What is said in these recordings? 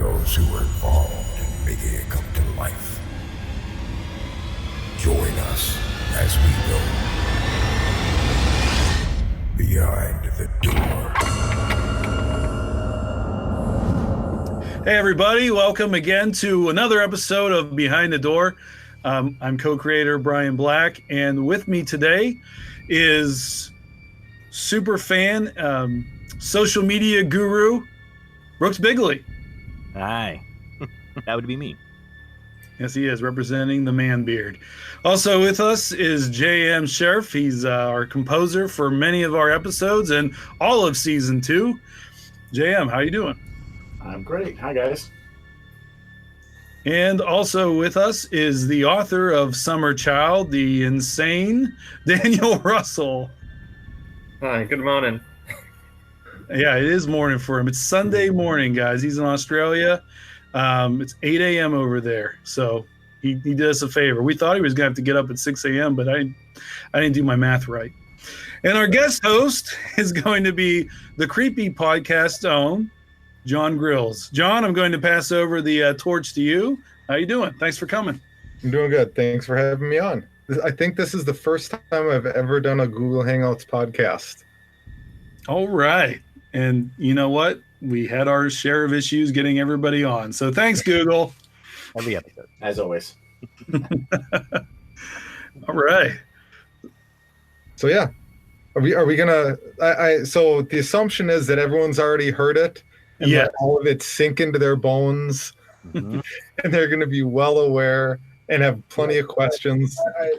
those who were involved in making it come to life. Join us as we go behind the door. Hey everybody, welcome again to another episode of Behind the Door. I'm co-creator Brian Black, and with me today is super fan, social media guru, Brooks Bigley. Hi, that would be me. Yes, he is, representing the man beard. Also with us is J.M. Sheriff. He's our composer for many of our episodes and all of season 2. J.M., how you doing? I'm great. Hi, guys. And also with us is the author of Summer Child, the insane Daniel Russell. Hi, good morning. Yeah, it is morning for him. It's Sunday morning, guys. He's in Australia. It's 8 a.m. over there. So he did us a favor. We thought he was going to have to get up at 6 a.m., but I didn't do my math right. And our guest host is going to be the Creepy Podcast's own Jon Grilz. Jon, I'm going to pass over the torch to you. How you doing? Thanks for coming. I'm doing good. Thanks for having me on. I think this is the first time I've ever done a Google Hangouts podcast. All right. And you know what? We had our share of issues getting everybody on. So thanks, Google. Every episode. As always. All right. So yeah. Are we gonna so the assumption is that everyone's already heard it and Yeah. let all of it sink into their bones, Mhm. and they're gonna be well aware and have plenty of questions.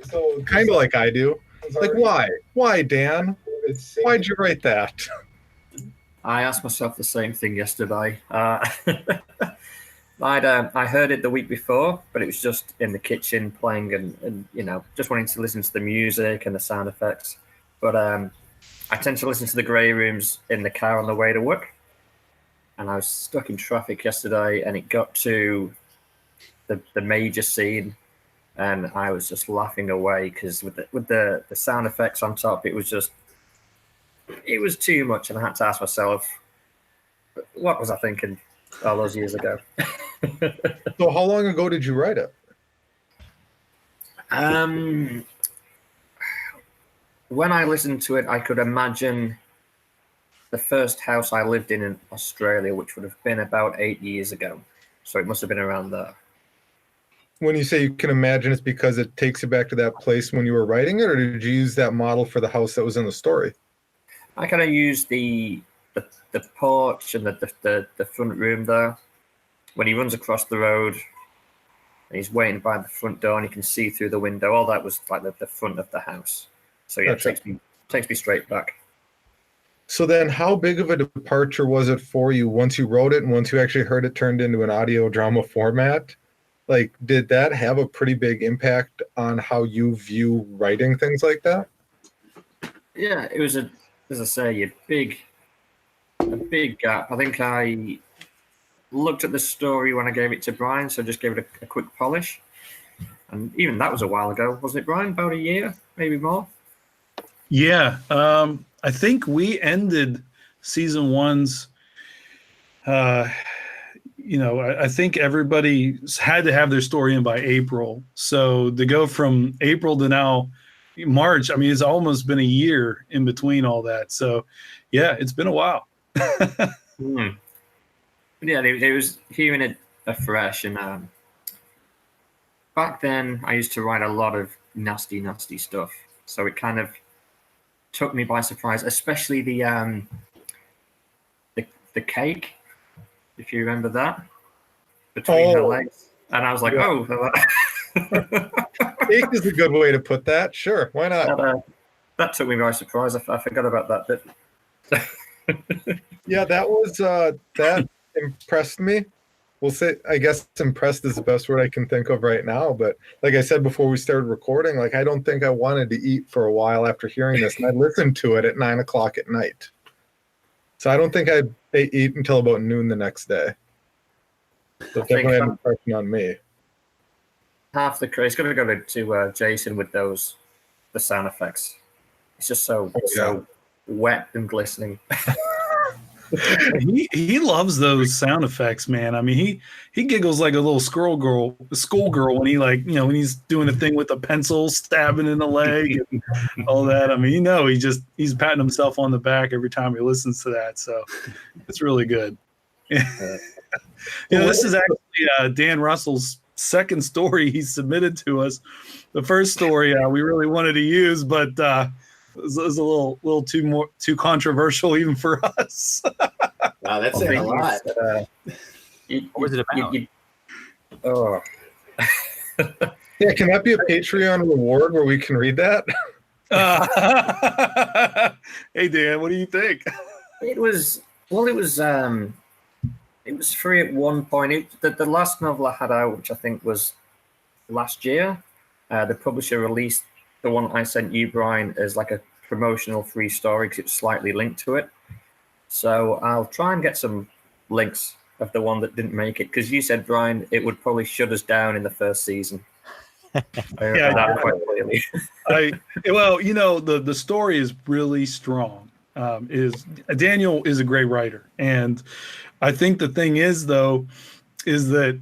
So kind of like I do. Like, why, Dan? Why'd you write that? I asked myself the same thing yesterday. I heard it the week before, but it was just in the kitchen playing and just wanting to listen to the music and the sound effects. But I tend to listen to the grey rooms in the car on the way to work. And I was stuck in traffic yesterday, and it got to the major scene, and I was just laughing away because with the sound effects on top, it was too much, and I had to ask myself, what was I thinking all those years ago? So how long ago did you write it? When I listened to it, I could imagine the first house I lived in Australia, which would have been about 8 years ago. So it must have been around there. When you say you can imagine, it's because it takes you back to that place when you were writing it, or did you use that model for the house that was in the story? I kind of used the porch and the front room there. When he runs across the road and he's waiting by the front door and you can see through the window, all that was like the front of the house. So yeah, Gotcha. it takes me straight back. So then how big of a departure was it for you once you wrote it and once you actually heard it turned into an audio drama format? Like, did that have a pretty big impact on how you view writing things like that? Yeah, it was as I say, a big gap. I think I looked at the story when I gave it to Brian, so just gave it a quick polish. And even that was a while ago, wasn't it, Brian? About a year, maybe more? Yeah. I think we ended season 1's, I think everybody had to have their story in by April. So to go from April to now March, I mean, it's almost been a year in between all that. So yeah, it's been a while. Yeah, it was hearing it afresh. And back then, I used to write a lot of nasty stuff. So it kind of took me by surprise, especially the cake, if you remember that, between her legs. And I was like, yeah. Cake is a good way to put that. Sure, why not? That took me by surprise. I forgot about that bit. Yeah, that was that impressed me. We'll say, I guess impressed is the best word I can think of right now. But like I said before we started recording, like I don't think I wanted to eat for a while after hearing this, and I listened to it at 9:00 at night. So I don't think I eat until about noon the next day. So definitely had an impression on me. Half the craze. It's going to go to Jason with the sound effects. It's just so wet and glistening. He loves those sound effects, man. I mean, he giggles like a little schoolgirl when he when he's doing a thing with a pencil, stabbing in the leg, and all that. I mean, he's patting himself on the back every time he listens to that. So it's really good. This is actually Dan Russell's second story he submitted to us. The first story we really wanted to use, but it was a little too controversial even for us. Wow, that's saying a lot. What was it about? Oh. Yeah, can that be a Patreon reward where we can read that? Hey Dan, what do you think? It was free at one point. The last novel I had out, which I think was last year, the publisher released the one I sent you, Brian, as like a promotional free story because it's slightly linked to it. So I'll try and get some links of the one that didn't make it, because you said, Brian, it would probably shut us down in the first season. Yeah, that quite clearly. The story is really strong. Daniel is a great writer, and I think the thing is though, is that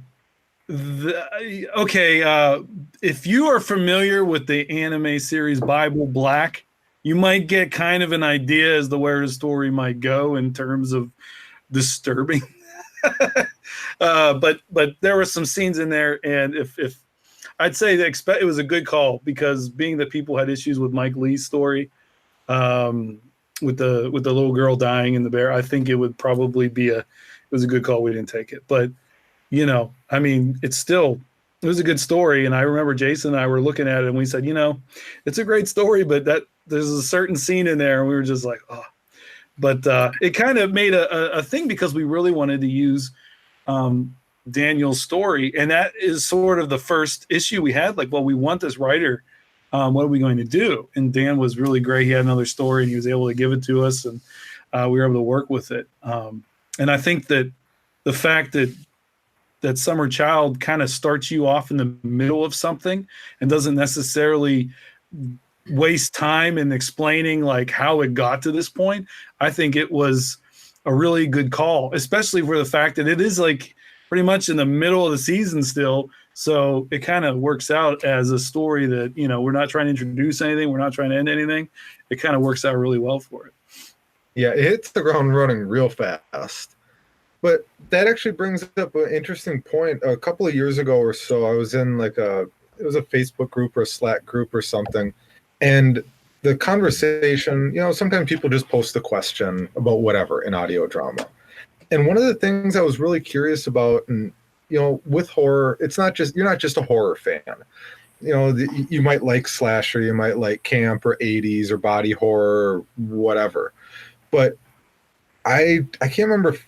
if you are familiar with the anime series Bible Black, you might get kind of an idea as to where the story might go in terms of disturbing. But there were some scenes in there, and if I'd say it was a good call, because being that people had issues with Mike Lee's story, with the little girl dying in the bear, I think it would probably be it was a good call. We didn't take it, but I mean, it was a good story. And I remember Jason and I were looking at it and we said, it's a great story, but there's a certain scene in there and we were just like, oh. But it kind of made a thing, because we really wanted to use Daniel's story. And that is sort of the first issue we had. Like, well, we want this writer. What are we going to do? And Dan was really great. He had another story and he was able to give it to us, and we were able to work with it. And I think that the fact that Summer Child kind of starts you off in the middle of something and doesn't necessarily waste time in explaining like how it got to this point, I think it was a really good call, especially for the fact that it is like pretty much in the middle of the season still. So it kind of works out as a story that, we're not trying to introduce anything. We're not trying to end anything. It kind of works out really well for it. Yeah, it hits the ground running real fast. But that actually brings up an interesting point. A couple of years ago or so, I was in it was a Facebook group or a Slack group or something. And the conversation, sometimes people just post a question about whatever in audio drama. And one of the things I was really curious about, and, with horror, you're not just a horror fan. You might like slasher, you might like camp or 80s or body horror or whatever. But I can't remember if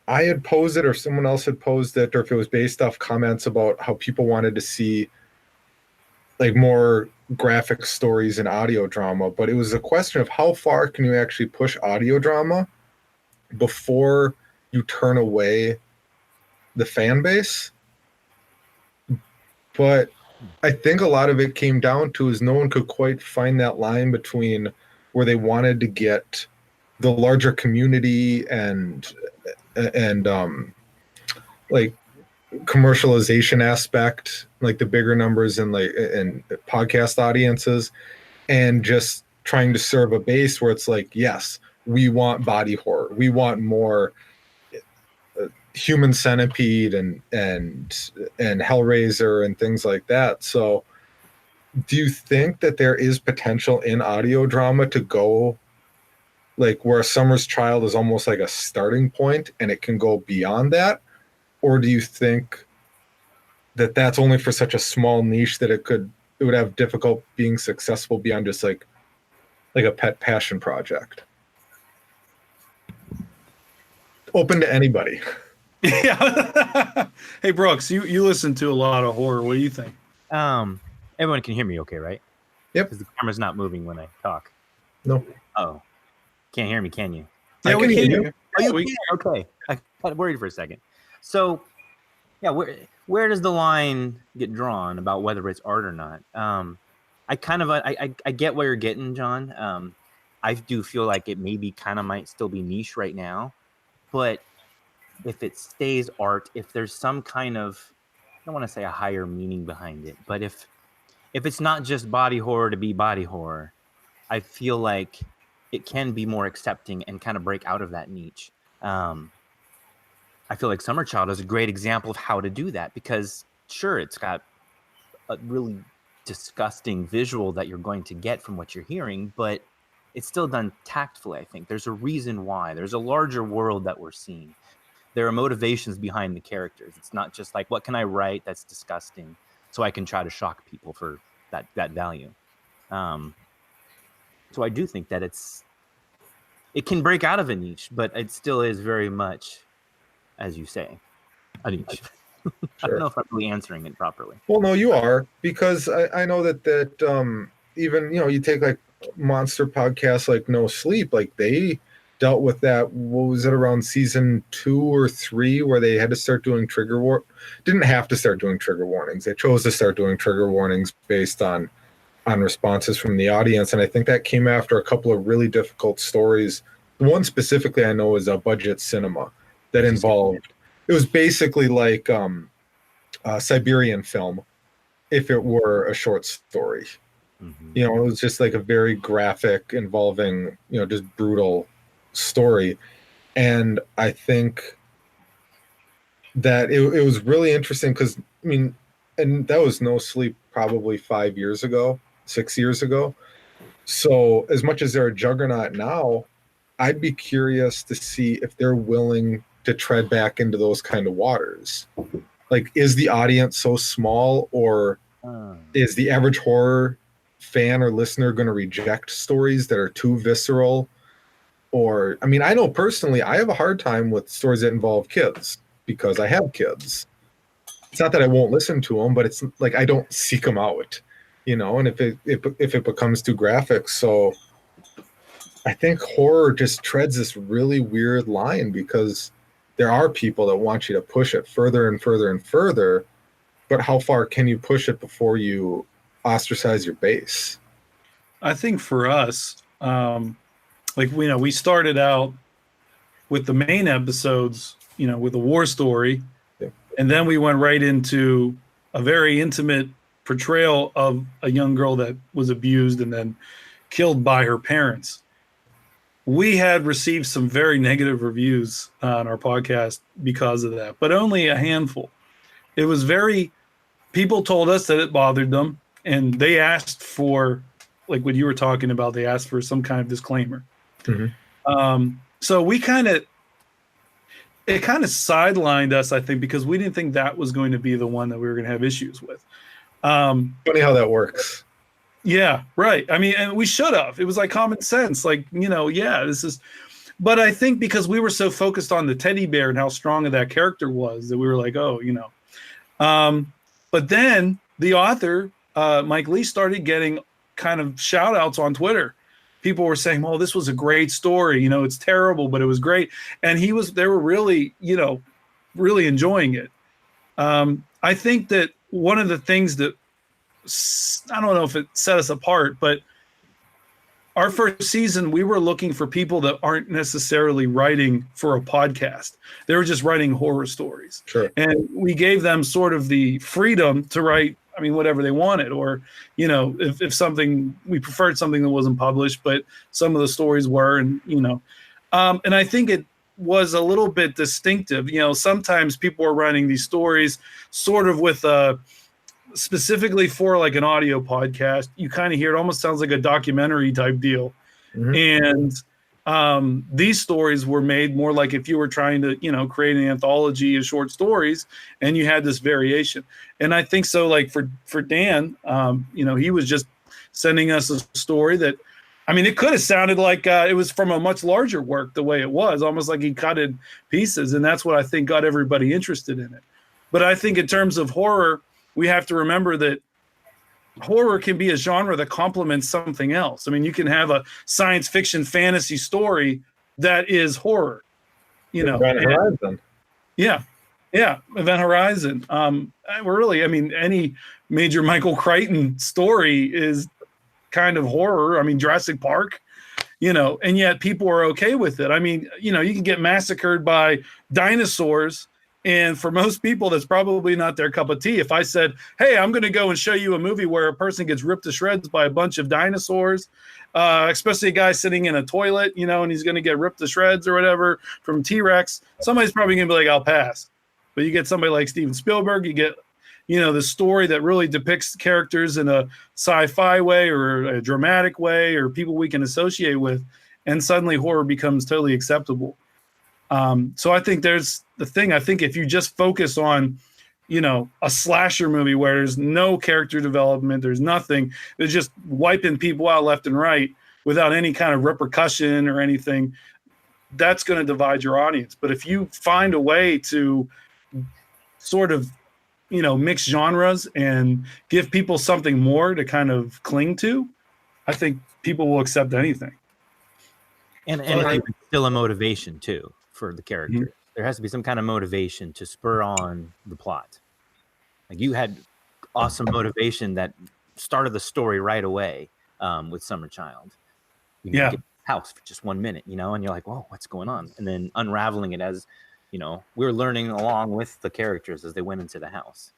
I had posed it or someone else had posed it, or if it was based off comments about how people wanted to see like more graphic stories in audio drama. But it was a question of how far can you actually push audio drama before you turn away the fan base. But I think a lot of it came down to is no one could quite find that line between where they wanted to get the larger community and like commercialization aspect, like the bigger numbers and podcast audiences, and just trying to serve a base where it's like, yes, we want body horror, we want more Human Centipede and Hellraiser and things like that. So do you think that there is potential in audio drama to go like where a Summer's Child is almost like a starting point and it can go beyond that? Or do you think that that's only for such a small niche that it would have difficult being successful beyond just like a pet passion project? Open to anybody. Yeah. Hey Brooks, you listen to a lot of horror. What do you think? Everyone can hear me okay, right? Yep. Because the camera's not moving when I talk. No. Oh. Can't hear me, can you? Yeah, we can hear you. Oh, you can? Okay. I got worried for a second. So, yeah, where does the line get drawn about whether it's art or not? I get where you're getting, John. I do feel like it maybe kind of might still be niche right now. but if it stays art, if there's some kind of, I don't want to say a higher meaning behind it, but if it's not just body horror to be body horror, I feel like it can be more accepting and kind of break out of that niche. I feel like Summer Child is a great example of how to do that, because sure, it's got a really disgusting visual that you're going to get from what you're hearing, but it's still done tactfully. I think there's a reason why. There's a larger world that we're seeing. There are motivations behind the characters. It's not just like, what can I write that's disgusting so I can try to shock people for that value. So I do think that it can break out of a niche, but it still is very much, as you say, a niche. Sure. I don't know if I'm really answering it properly. Well, no, you are, because I know that even, you take like monster podcasts like No Sleep, like they dealt with that. What was it, around season 2 or 3, where they had to start doing didn't have to start doing trigger warnings. They chose to start doing trigger warnings based on responses from the audience. And I think that came after a couple of really difficult stories. One specifically I know is a budget cinema that involved, it was basically like a Siberian film if it were a short story. Mm-hmm. It was just like a very graphic, involving, just brutal story. And I think that it was really interesting because, and that was No Sleep probably 5 years ago, 6 years ago. So as much as they're a juggernaut now, I'd be curious to see if they're willing to tread back into those kind of waters. Like, is the audience so small, or is the average horror fan or listener going to reject stories that are too visceral? Or, I know personally, I have a hard time with stories that involve kids because I have kids. It's not that I won't listen to them, but it's like I don't seek them out, and if it becomes too graphic. So I think horror just treads this really weird line, because there are people that want you to push it further and further and further, but how far can you push it before you ostracize your base? I think for us, we started out with the main episodes, with a war story, and then we went right into a very intimate portrayal of a young girl that was abused and then killed by her parents. We had received some very negative reviews on our podcast because of that, but only a handful. It was people told us that it bothered them, and they asked for, like what you were talking about, they asked for some kind of disclaimer. Mm-hmm. So it kind of sidelined us, I think, because we didn't think that was going to be the one that we were going to have issues with. Funny how that works. Yeah, right. And we should have. It was like common sense. Like, this is. But I think because we were so focused on the teddy bear and how strong of that character was, that we were like, But then the author, Mike Lee, started getting kind of shout outs on Twitter. People were saying, "Oh, this was a great story. It's terrible, but it was great." And they were really, really enjoying it. I think that one of the things that, I don't know if it set us apart, but our first season, we were looking for people that aren't necessarily writing for a podcast. They were just writing horror stories. Sure. And we gave them sort of the freedom to write, whatever they wanted, or, if something, we preferred something that wasn't published, but some of the stories were, and I think it was a little bit distinctive. Sometimes people are writing these stories sort of with specifically for like an audio podcast. You kind of hear, it almost sounds like a documentary type deal. Mm-hmm. And these stories were made more like if you were trying to, create an anthology of short stories, and you had this variation. And I think so, like for Dan, he was just sending us a story that, it could have sounded like it was from a much larger work the way it was, almost like he cut in pieces. And that's what I think got everybody interested in it. But I think in terms of horror, we have to remember that horror can be a genre that complements something else. You can have a science fiction fantasy story that is horror, Event Horizon. Yeah. Event Horizon. Really, any major Michael Crichton story is kind of horror. Jurassic Park, and yet people are okay with it. I mean, you can get massacred by dinosaurs, and for most people, that's probably not their cup of tea. If I said, hey, I'm going to go and show you a movie where a person gets ripped to shreds by a bunch of dinosaurs, especially a guy sitting in a toilet, and he's going to get ripped to shreds or whatever from T-Rex, somebody's probably going to be like, I'll pass. But you get somebody like Steven Spielberg, you get, the story that really depicts characters in a sci-fi way or a dramatic way or people we can associate with, and suddenly horror becomes totally acceptable. So I think there's the thing. I think if you just focus on, a slasher movie where there's no character development, there's nothing, they're just wiping people out left and right without any kind of repercussion or anything, that's going to divide your audience. But if you find a way to sort of, mix genres and give people something more to kind of cling to, I think people will accept anything. And it's still a motivation too for the character. Mm-hmm. There has to be some kind of motivation to spur on the plot. Like you had awesome motivation that started the story right away with Summer Child. You get the house for just 1 minute, and you're like, whoa, what's going on? And then unraveling it as, we were learning along with the characters as they went into the house.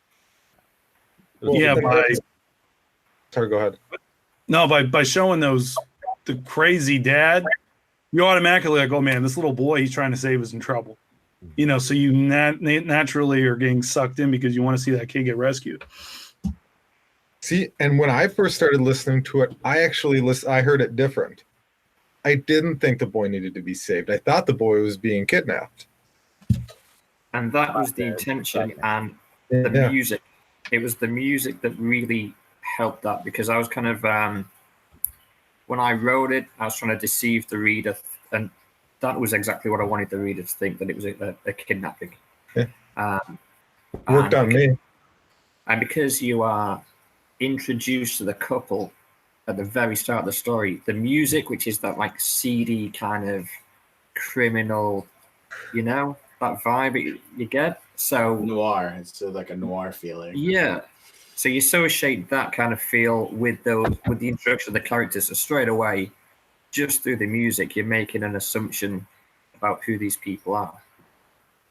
Sorry, go ahead. No, by showing the crazy dad, you automatically like, oh man, this little boy he's trying to save is in trouble. So you naturally are getting sucked in because you want to see that kid get rescued. See, and when I first started listening to it, I heard it different. I didn't think the boy needed to be saved. I thought the boy was being kidnapped. And that was the intention and the music. It was the music that really helped that, because I was kind of, when I wrote it, I was trying to deceive the reader, and that was exactly what I wanted the reader to think, that it was a kidnapping. Yeah. Worked on me. And because you are introduced to the couple at the very start of the story, the music, which is that like seedy kind of criminal, that vibe you get. So noir, it's like a noir feeling. Yeah. So you associate that kind of feel with the introduction of the characters. So straight away, just through the music, you're making an assumption about who these people are,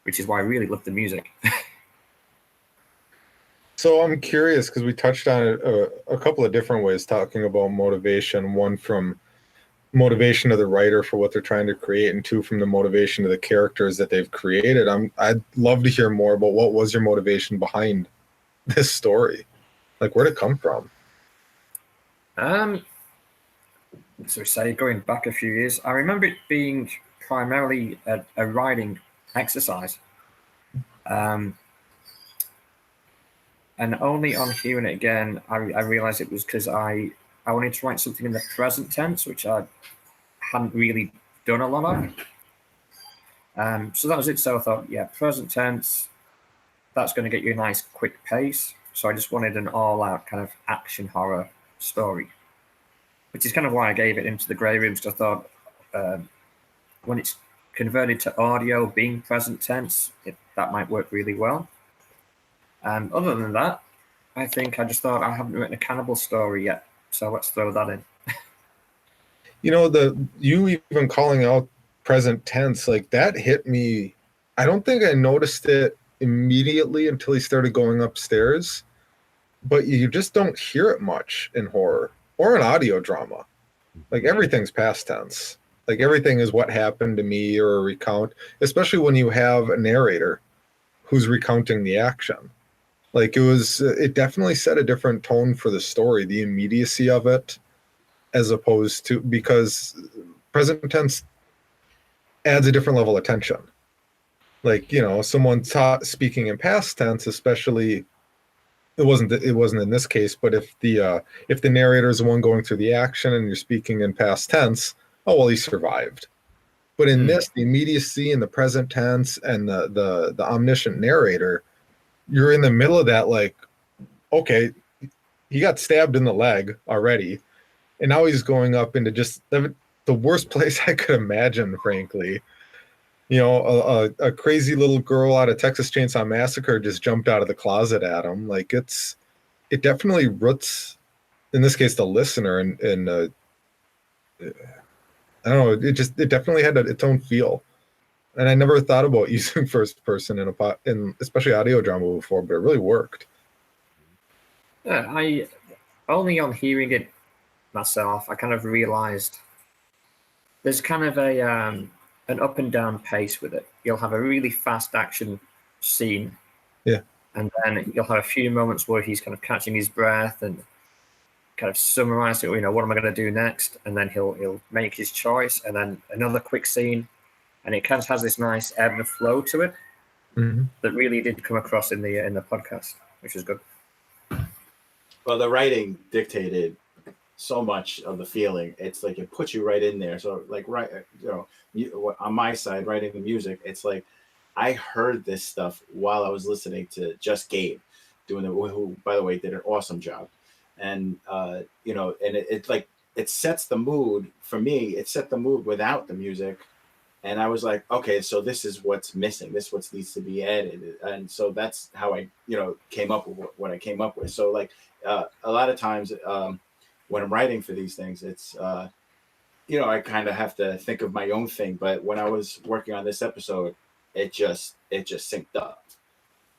which is why I really love the music. So I'm curious, because we touched on it a couple of different ways, talking about motivation. One from motivation of the writer for what they're trying to create, and two from the motivation of the characters that they've created. I'd love to hear more about what was your motivation behind this story. Like, where'd it come from? So say going back a few years, I remember it being primarily a writing exercise. And only on hearing it again, I realized it was because I wanted to write something in the present tense, which I hadn't really done a lot of. So that was it. So I thought, present tense, that's going to get you a nice quick pace. So I just wanted an all-out kind of action horror story, which is kind of why I gave it Into the Grey Rooms, because I thought when it's converted to audio, being present tense, that might work really well. Other than that, I think I just thought I haven't written a cannibal story yet, so let's throw that in. You even calling out present tense, like that hit me. I don't think I noticed it immediately until he started going upstairs, but you just don't hear it much in horror or in audio drama. Like everything's past tense. Like everything is what happened to me or a recount, especially when you have a narrator who's recounting the action. Like it definitely set a different tone for the story, the immediacy of it, as opposed to, because present tense adds a different level of tension. Like, someone speaking in past tense, especially, it wasn't in this case, but if the narrator is the one going through the action and you're speaking in past tense, oh well, he survived. But in this, the immediacy and the present tense and the omniscient narrator, you're in the middle of that, like, okay, he got stabbed in the leg already, and now he's going up into just the worst place I could imagine, frankly. A crazy little girl out of Texas Chainsaw Massacre just jumped out of the closet at him. Like, it definitely roots, in this case, the listener, and I don't know. It definitely had its own feel, and I never thought about using first person in especially audio drama before, but it really worked. Yeah, I only on hearing it myself, I kind of realized there's kind of an up and down pace with it. You'll have a really fast action scene, Yeah. and then you'll have a few moments where he's kind of catching his breath and kind of summarizing, what am I going to do next? And then he'll make his choice, and then another quick scene, and it kind of has this nice ebb and flow to it that really did come across in the podcast, which is good. Well, the writing dictated so much of the feeling. It's like it puts you right in there. So like on my side, writing the music, it's like I heard this stuff while I was listening to just Gabe doing who by the way did an awesome job. And and it's like it sets the mood for me. It set the mood without the music. And I was like, okay, so this is what's missing. This is what needs to be added. And so that's how I, came up with what I came up with. So like a lot of times when I'm writing for these things, it's, I kind of have to think of my own thing. But when I was working on this episode, it just synced up.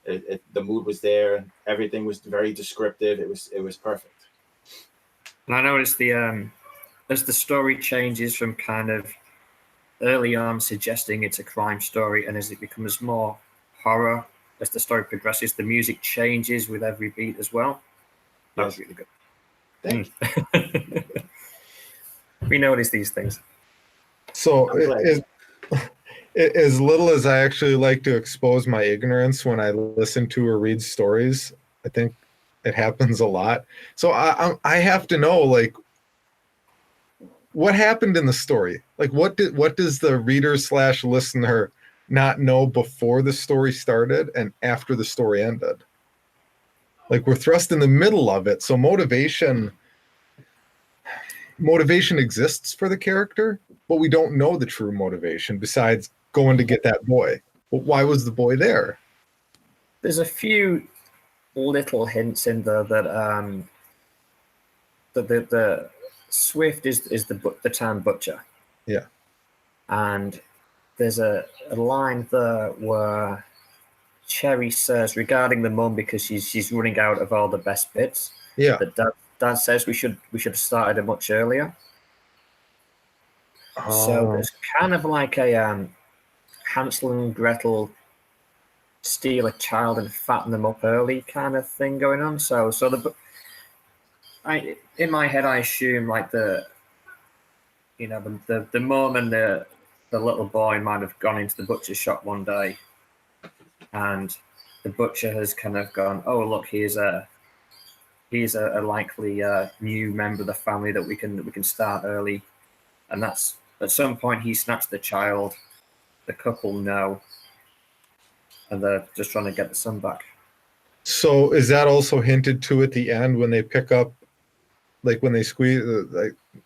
The mood was there. Everything was very descriptive. It was perfect. And I noticed as the story changes from kind of early on suggesting it's a crime story, and as it becomes more horror, as the story progresses, the music changes with every beat as well. That was really good. Thanks. We notice these things. So as little as I actually like to expose my ignorance when I listen to or read stories, I think it happens a lot. So I have to know, like, what happened in the story? Like, what does the reader / listener not know before the story started and after the story ended? Like, we're thrust in the middle of it. So motivation exists for the character, but we don't know the true motivation besides going to get that boy. But why was the boy there? There's a few little hints in there that the Swift is the town butcher. Yeah. And there's a line there where Cherry says regarding the mum, because she's running out of all the best bits. Yeah. That Dad says we should have started it much earlier. So there's kind of like a Hansel and Gretel steal a child and fatten them up early kind of thing going on. So in my head I assume like the mum and the little boy might have gone into the butcher's shop one day, and the butcher has kind of gone, oh look, he's a likely new member of the family that we can start early, and that's at some point he snatched the child. The couple know, and they're just trying to get the son back. So is that also hinted to at the end when they pick up, like when they squeeze?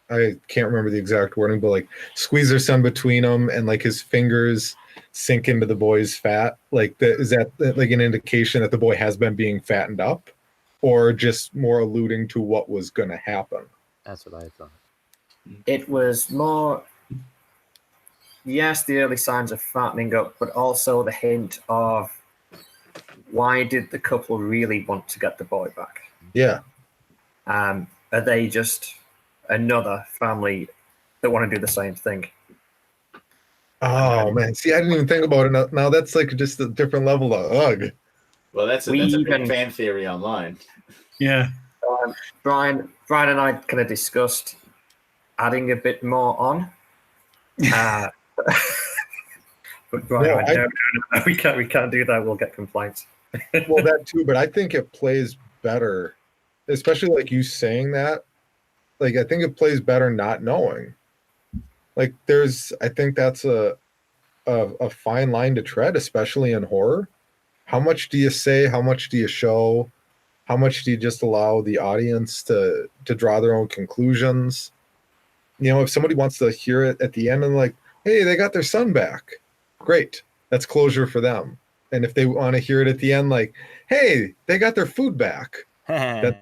I can't remember the exact wording, but like squeeze their son between them, and like his fingers sink into the boy's fat. Like is that like an indication that the boy has been being fattened up, or just more alluding to what was going to happen? That's what I thought. It was more, yes, the early signs of fattening up, but also the hint of why did the couple really want to get the boy back? Yeah. Are they just another family that want to do the same thing? Oh man, see, I didn't even think about it. Now that's like just a different level of ugh. Well, that's a big fan theory online. Yeah. Brian and I kind of discussed adding a bit more on. But Brian, no, we can't do that. We'll get complaints. Well, that too, but I think it plays better, especially like you saying that. Like, I think it plays better not knowing. Like, I think that's a fine line to tread, especially in horror. How much do you say? How much do you show? How much do you just allow the audience to draw their own conclusions? If somebody wants to hear it at the end and like, hey, they got their son back, great, that's closure for them. And if they want to hear it at the end, like, hey, they got their food back, that's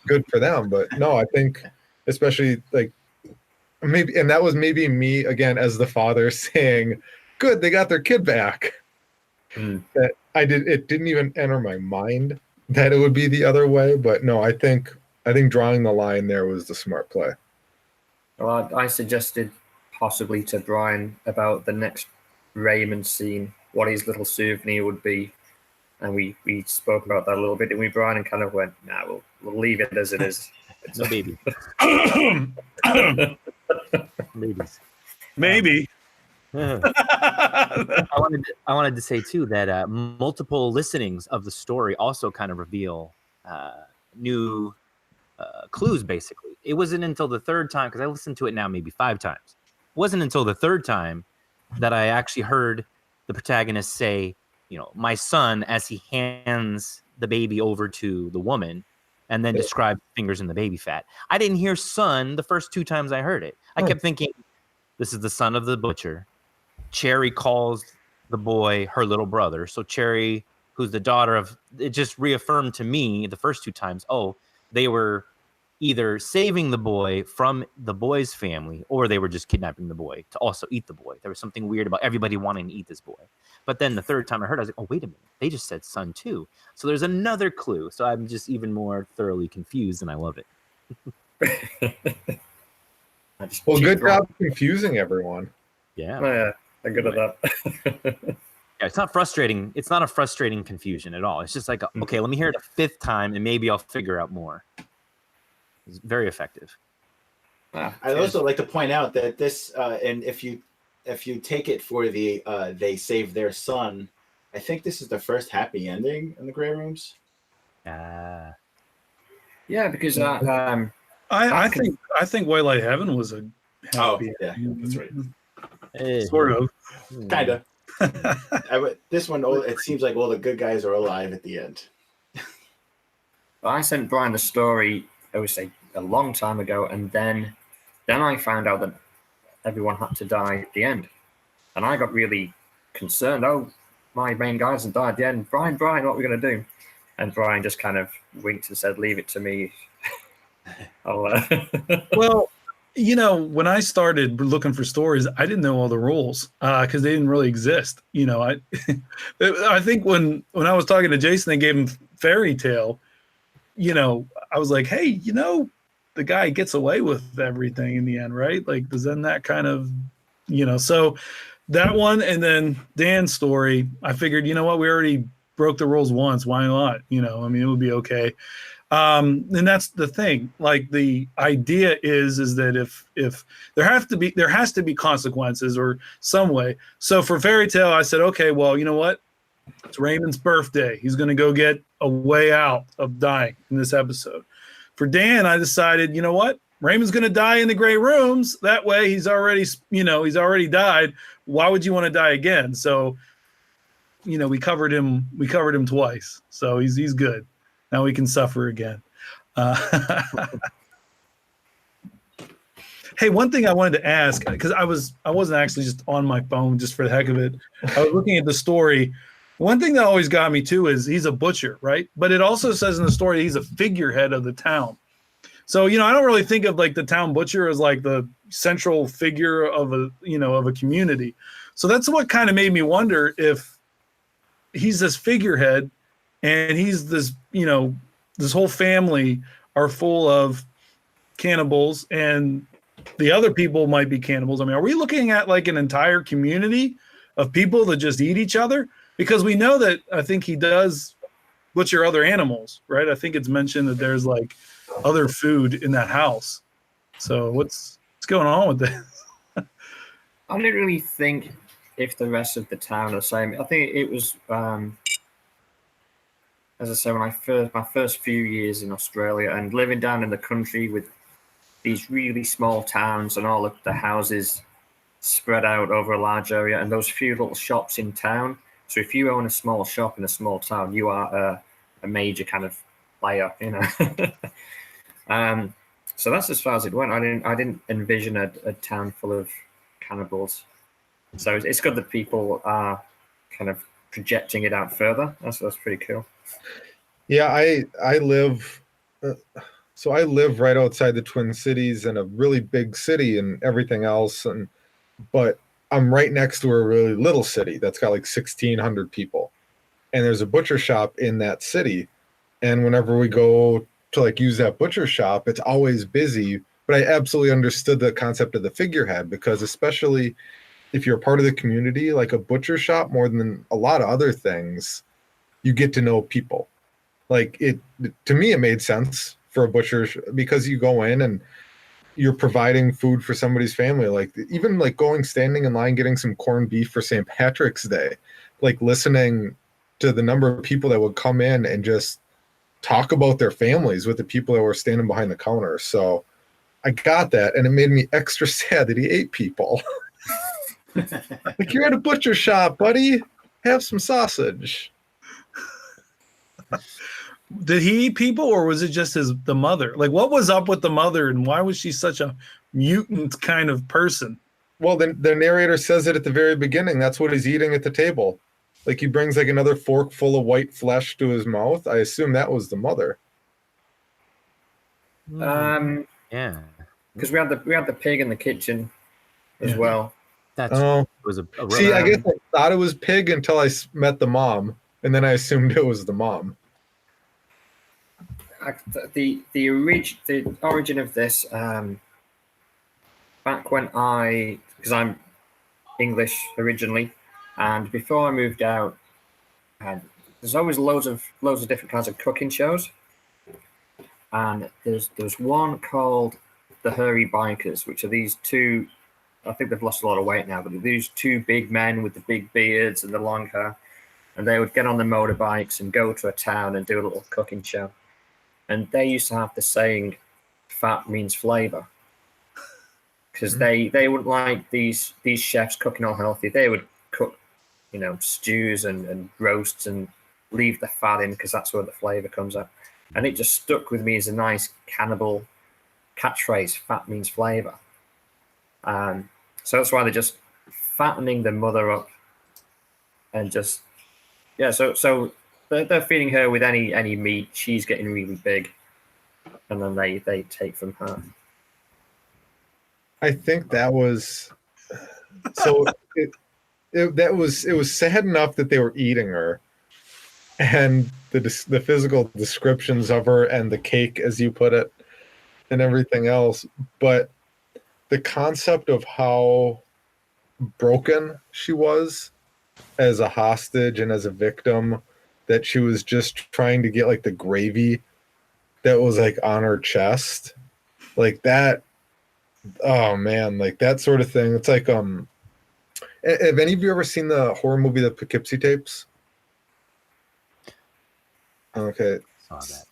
good for them. But no, I think especially like maybe, and that was maybe me again as the father saying, "Good, they got their kid back." That it didn't even enter my mind that it would be the other way. But no, I think drawing the line there was the smart play. Well, I suggested possibly to Brian about the next Raymond scene, what his little souvenir would be. And we spoke about that a little bit, didn't we, Brian? And kind of went, nah, we'll leave it as it is. No baby. Babies. Maybe. I wanted to say too that multiple listenings of the story also kind of reveal new clues. Basically, it wasn't until the third time, because I listened to it now maybe 5 times. It wasn't until the third time that I actually heard the protagonist say, my son, as he hands the baby over to the woman, and then describe fingers in the baby fat. I didn't hear son the first 2 times I heard it. I kept thinking, this is the son of the butcher. Cherry calls the boy her little brother. So Cherry, who's the daughter of, it just reaffirmed to me the first 2 times, they were either saving the boy from the boy's family, or they were just kidnapping the boy to also eat the boy. There was something weird about everybody wanting to eat this boy. But then the third time I heard it, I was like, oh, wait a minute. They just said son too. So there's another clue. So I'm just even more thoroughly confused, and I love it. Well, good job confusing everyone. Yeah. Oh, yeah, I'm good at that. Yeah, it's not frustrating. It's not a frustrating confusion at all. It's just like, okay, let me hear it a 5th time, and maybe I'll figure out more. It's very effective. I'd also like to point out that this, and if you take it for the they save their son, I think this is the first happy ending in the Grey Rooms. Yeah, because I think White Light Heaven was a happy ending. That's right. Sort of. Kind of. This one, it seems like all the good guys are alive at the end. I sent Brian the story, I would say, a long time ago, and then I found out that everyone had to die at the end. And I got really concerned. Oh, my main guys have died at the end. Brian, what are we going to do? And Brian just kind of winked and said, leave it to me. Well, when I started looking for stories, I didn't know all the rules because they didn't really exist. I think when I was talking to Jason and gave him Fairy Tale, I was like, hey, the guy gets away with everything in the end, right? Like, then that kind of, so that one, and then Dan's story, I figured, we already broke the rules once. Why not? It would be okay. And that's the thing. Like, the idea is that if there has to be consequences or some way. So for Fairy Tale, I said, okay, well, you know what? It's Raymond's birthday. He's going to go get a way out of dying in this episode. For Dan, I decided, you know what? Raymond's going to die in the Grey Rooms. That way he's already died. Why would you want to die again? So, we covered him twice. So he's good. Now we can suffer again. Hey, one thing I wanted to ask, because I wasn't actually just on my phone just for the heck of it. I was looking at the story. One thing that always got me too is he's a butcher, right? But it also says in the story he's a figurehead of the town. So, I don't really think of like the town butcher as like the central figure of a community. So that's what kind of made me wonder if he's this figurehead and he's this, this whole family are full of cannibals and the other people might be cannibals. I mean, are we looking at like an entire community of people that just eat each other? Because we know that I think he does butcher other animals, right? I think it's mentioned that there's like other food in that house. So what's going on with this? I didn't really think if the rest of the town are the same. I think it was, as I said, my first few years in Australia and living down in the country with these really small towns and all of the houses spread out over a large area and those few little shops in town. So if you own a small shop in a small town, you are a major kind of player, So that's as far as it went. I didn't envision a town full of cannibals. So it's good that people are kind of projecting it out further. That's pretty cool. Yeah, I live So I live right outside the Twin Cities in a really big city and everything else, but I'm right next to a really little city that's got like 1,600 people, and there's a butcher shop in that city. And whenever we go to like use that butcher shop, it's always busy. But I absolutely understood the concept of the figurehead, because especially if you're a part of the community, like a butcher shop, more than a lot of other things, you get to know people. Like to me, it made sense for a butcher because you go in and you're providing food for somebody's family. Like even like standing in line, getting some corned beef for St. Patrick's Day, like listening to the number of people that would come in and just talk about their families with the people that were standing behind the counter. So I got that, and it made me extra sad that he ate people. Like, you're at a butcher shop, buddy. Have some sausage. Did he eat people, or was it just the mother? Like, what was up with the mother, and why was she such a mutant kind of person? Well, the narrator says it at the very beginning. That's what he's eating at the table. Like, he brings like another fork full of white flesh to his mouth. I assume that was the mother. Yeah. Because we had the pig in the kitchen as well. That's was a see. I guess I thought it was pig until I met the mom, and then I assumed it was the mom. The origin of this, back when because I'm English originally, and before I moved out, there's always loads of different kinds of cooking shows, and there's one called the Hairy Bikers, which are these two. I think they've lost a lot of weight now, but these two big men with the big beards and the long hair, and they would get on the motorbikes and go to a town and do a little cooking show. And they used to have the saying, "Fat means flavor," because they wouldn't like these chefs cooking all healthy. They would cook, stews and roasts and leave the fat in, because that's where the flavor comes up. And it just stuck with me as a nice cannibal catchphrase: "Fat means flavor." So that's why they're just fattening the mother up, and just So they're feeding her with any meat. She's getting really big, and then they take from her. I think that was so. It was sad enough that they were eating her, and the physical descriptions of her and the cake, as you put it, and everything else. But the concept of how broken she was as a hostage and as a victim, that she was just trying to get like the gravy that was like on her chest, like that. Oh man, like that sort of thing. It's like, have any of you ever seen the horror movie, The Poughkeepsie Tapes? Okay. Saw that.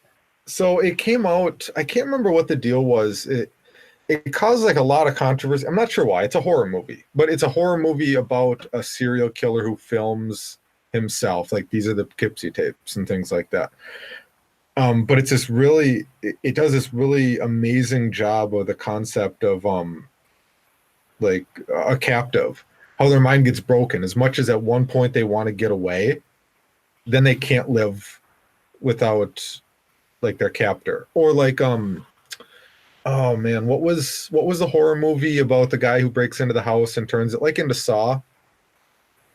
So it came out, I can't remember what the deal was. It caused like a lot of controversy. I'm not sure why. It's a horror movie, but it's a horror movie about a serial killer who films himself. Like, these are the Poughkeepsie Tapes and things like that. But it's this really, it does this really amazing job of the concept of like a captive, how their mind gets broken. As much as at one point they want to get away, then they can't live without like their captor. Or like oh man, what was the horror movie about the guy who breaks into the house and turns it like into Saw?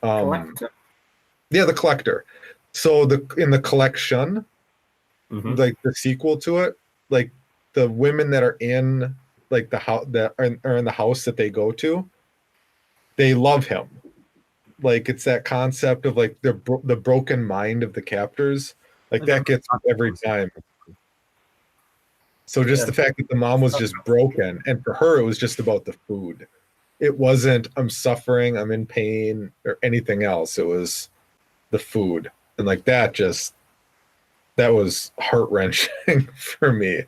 Collector. Yeah, The Collector. So in The Collection, like the sequel to it, like the women that are in like the house that are in the house that they go to, they love him. Like, it's that concept of like the broken mind of the captors. Like, that gets me every time. So just the fact that the mom was just broken, and for her it was just about the food. It wasn't, I'm suffering, I'm in pain, or anything else. It was the food. And like that was heart-wrenching for me.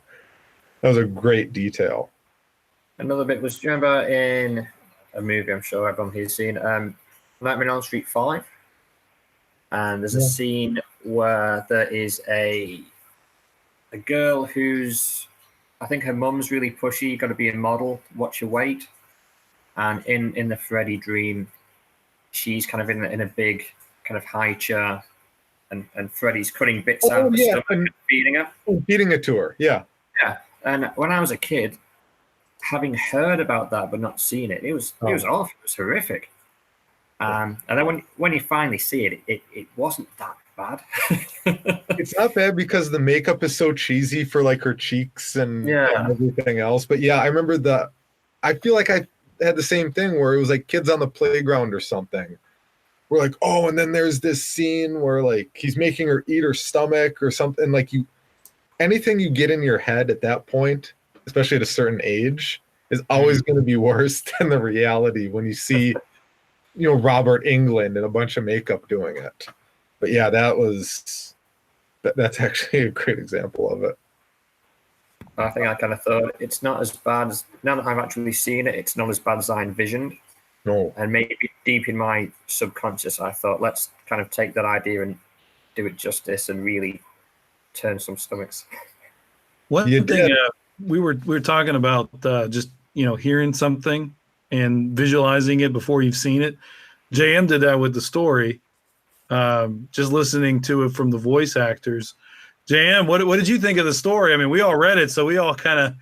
That was a great detail. Another bit was, do you remember in a movie I'm sure everyone here's seen, Nightmare on Elm Street 5? And there's a scene where there is a girl who's, I think her mum's really pushy, got to be a model, watch your weight. And in the Freddy dream, she's kind of in a big kind of high chair, and Freddy's cutting bits out of the stomach and feeding her. Feeding it to her, yeah. Yeah. And when I was a kid, having heard about that but not seen it, it was awful. It was horrific. And then when you finally see it, it wasn't that bad. It's not bad because the makeup is so cheesy for like her cheeks and everything else. But yeah, I remember I feel like I had the same thing where it was like kids on the playground or something. We're like, oh, and then there's this scene where like he's making her eat her stomach or something. Like anything you get in your head at that point, especially at a certain age, is always going to be worse than the reality when you see, Robert Englund and a bunch of makeup doing it. But yeah, that's actually a great example of it. I think I kind of thought it's not as bad as, now that I've actually seen it, it's not as bad as I envisioned. No. And maybe deep in my subconscious, I thought, let's kind of take that idea and do it justice and really turn some stomachs. One thing we were talking about just hearing something and visualizing it before you've seen it. JM did that with the story, just listening to it from the voice actors. JM, what did you think of the story? I mean, we all read it, so we all kind of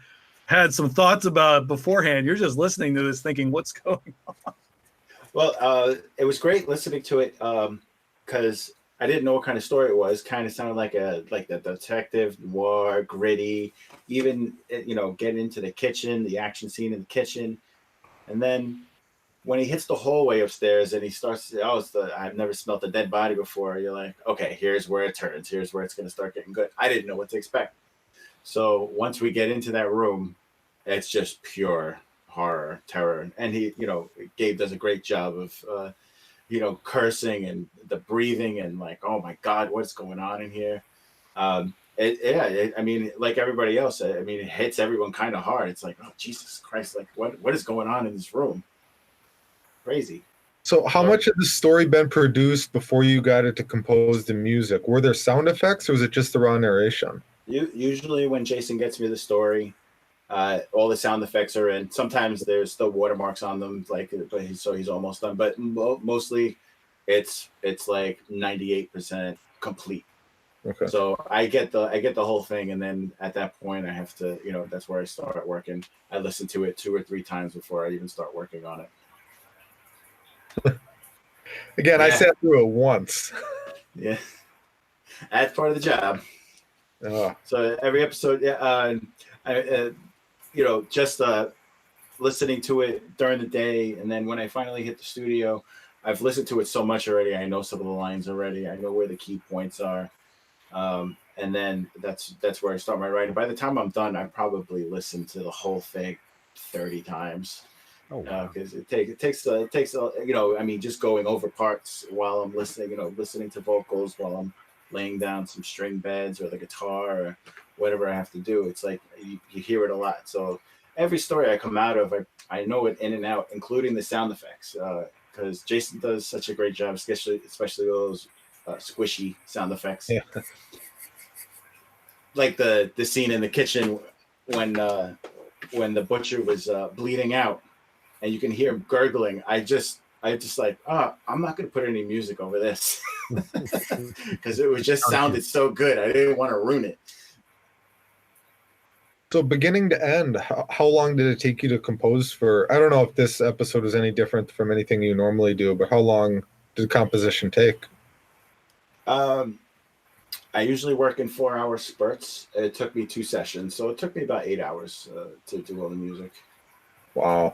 had some thoughts about it beforehand. You're just listening to this thinking, what's going on? Well, it was great listening to it because I didn't know what kind of story it was. Kind of sounded like the detective noir, gritty. Even getting into the kitchen, the action scene in the kitchen, and then when he hits the hallway upstairs and he starts to say, I've never smelled a dead body before. You're like, okay, here's where it turns. Here's where it's going to start getting good. I didn't know what to expect. So once we get into that room, it's just pure horror, terror. And Gabe does a great job of, cursing and the breathing and like, oh my God, what's going on in here? I mean, like everybody else, I mean, it hits everyone kind of hard. It's like, oh, Jesus Christ, like what is going on in this room? Crazy. So how much had the story been produced before you got it to compose the music? Were there sound effects or was it just the raw narration? Usually when Jason gets me the story, all the sound effects are in. Sometimes there's still watermarks on them, but he's almost done. But mostly it's like 98% complete. Okay. So I get the whole thing, and then at that point I have to, that's where I start working. I listen to it 2 or 3 times before I even start working on it. Again, I sat through it once. Yeah, that's part of the job. So every episode, just listening to it during the day, and then when I finally hit the studio, I've listened to it so much already. I know some of the lines already. I know where the key points are, and then that's where I start my writing. By the time I'm done, I probably listen to the whole thing 30 times. Oh, wow. Because it takes I mean, just going over parts while I'm listening, listening to vocals while I'm laying down some string beds or the guitar or whatever I have to do. It's like you hear it a lot. So every story I come out of, I know it in and out, including the sound effects, because Jason does such a great job, especially those squishy sound effects. Yeah. Like the scene in the kitchen when the butcher was bleeding out. And you can hear him gurgling. I just like, I'm not going to put any music over this because it was just sounded so good. I didn't want to ruin it. So beginning to end, how long did it take you to compose for? I don't know if this episode is any different from anything you normally do, but how long did composition take? I usually work in 4-hour spurts. It took me 2 sessions, so it took me about 8 hours to do all the music. Wow.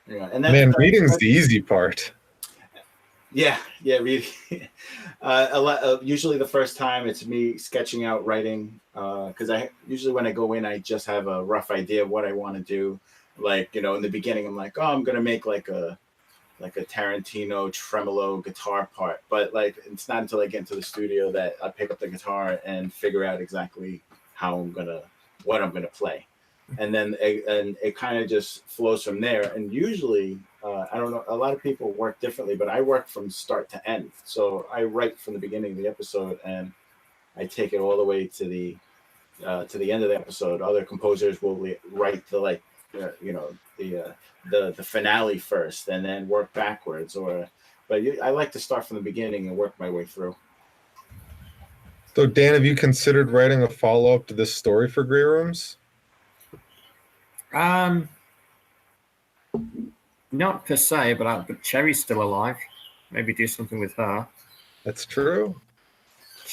Yeah, and reading's the easy part. Yeah, reading. Usually the first time it's me sketching out writing, because I usually when I go in, I just have a rough idea of what I want to do. Like, in the beginning, I'm like, I'm gonna make like a Tarantino tremolo guitar part, but like it's not until I get into the studio that I pick up the guitar and figure out exactly what I'm gonna play. And then it kind of just flows from there. And usually, I don't know, a lot of people work differently, but I work from start to end. So I write from the beginning of the episode and I take it all the way to the end of the episode. Other composers will write the finale first and then work backwards. But I like to start from the beginning and work my way through. So Dan, have you considered writing a follow-up to this story for Grey Rooms? Not per se, but Cherry's still alive. Maybe do something with her. That's true.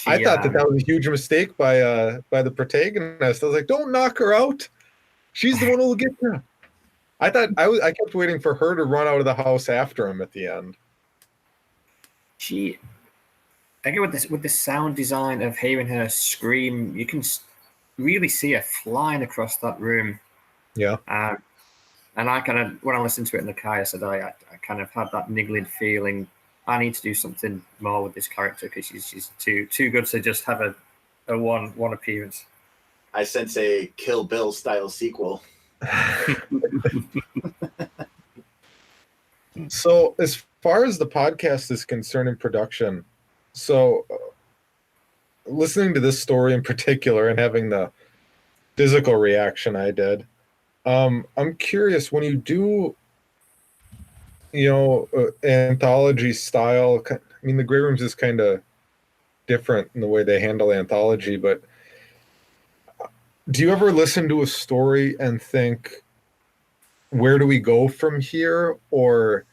I thought that was a huge mistake by the protagonist. I was like, don't knock her out. She's the one who will get you. I kept waiting for her to run out of the house after him at the end. I get with the sound design of hearing her scream, you can really see her flying across that room. Yeah. And I kind of, when I listened to it in the car, I said, I kind of had that niggling feeling. I need to do something more with this character because she's too good to just have a one appearance. I sense a Kill Bill style sequel. So as far as the podcast is concerned in production, listening to this story in particular and having the physical reaction I did, I'm curious when you do, anthology style. I mean, the Grey Rooms is kind of different in the way they handle anthology, but do you ever listen to a story and think, where do we go from here? Or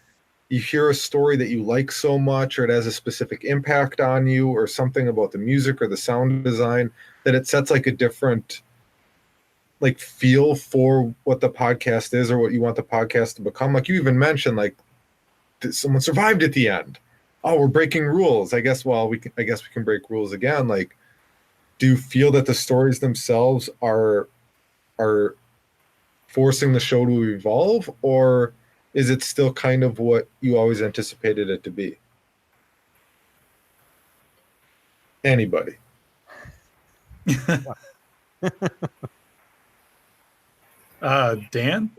you hear a story that you like so much, or it has a specific impact on you, or something about the music or the sound design that it sets like a different feel for what the podcast is or what you want the podcast to become? Like you even mentioned, like someone survived at the end. Oh, we're breaking rules. I guess we can break rules again. Like, do you feel that the stories themselves are forcing the show to evolve, or is it still kind of what you always anticipated it to be? Anybody? Dan?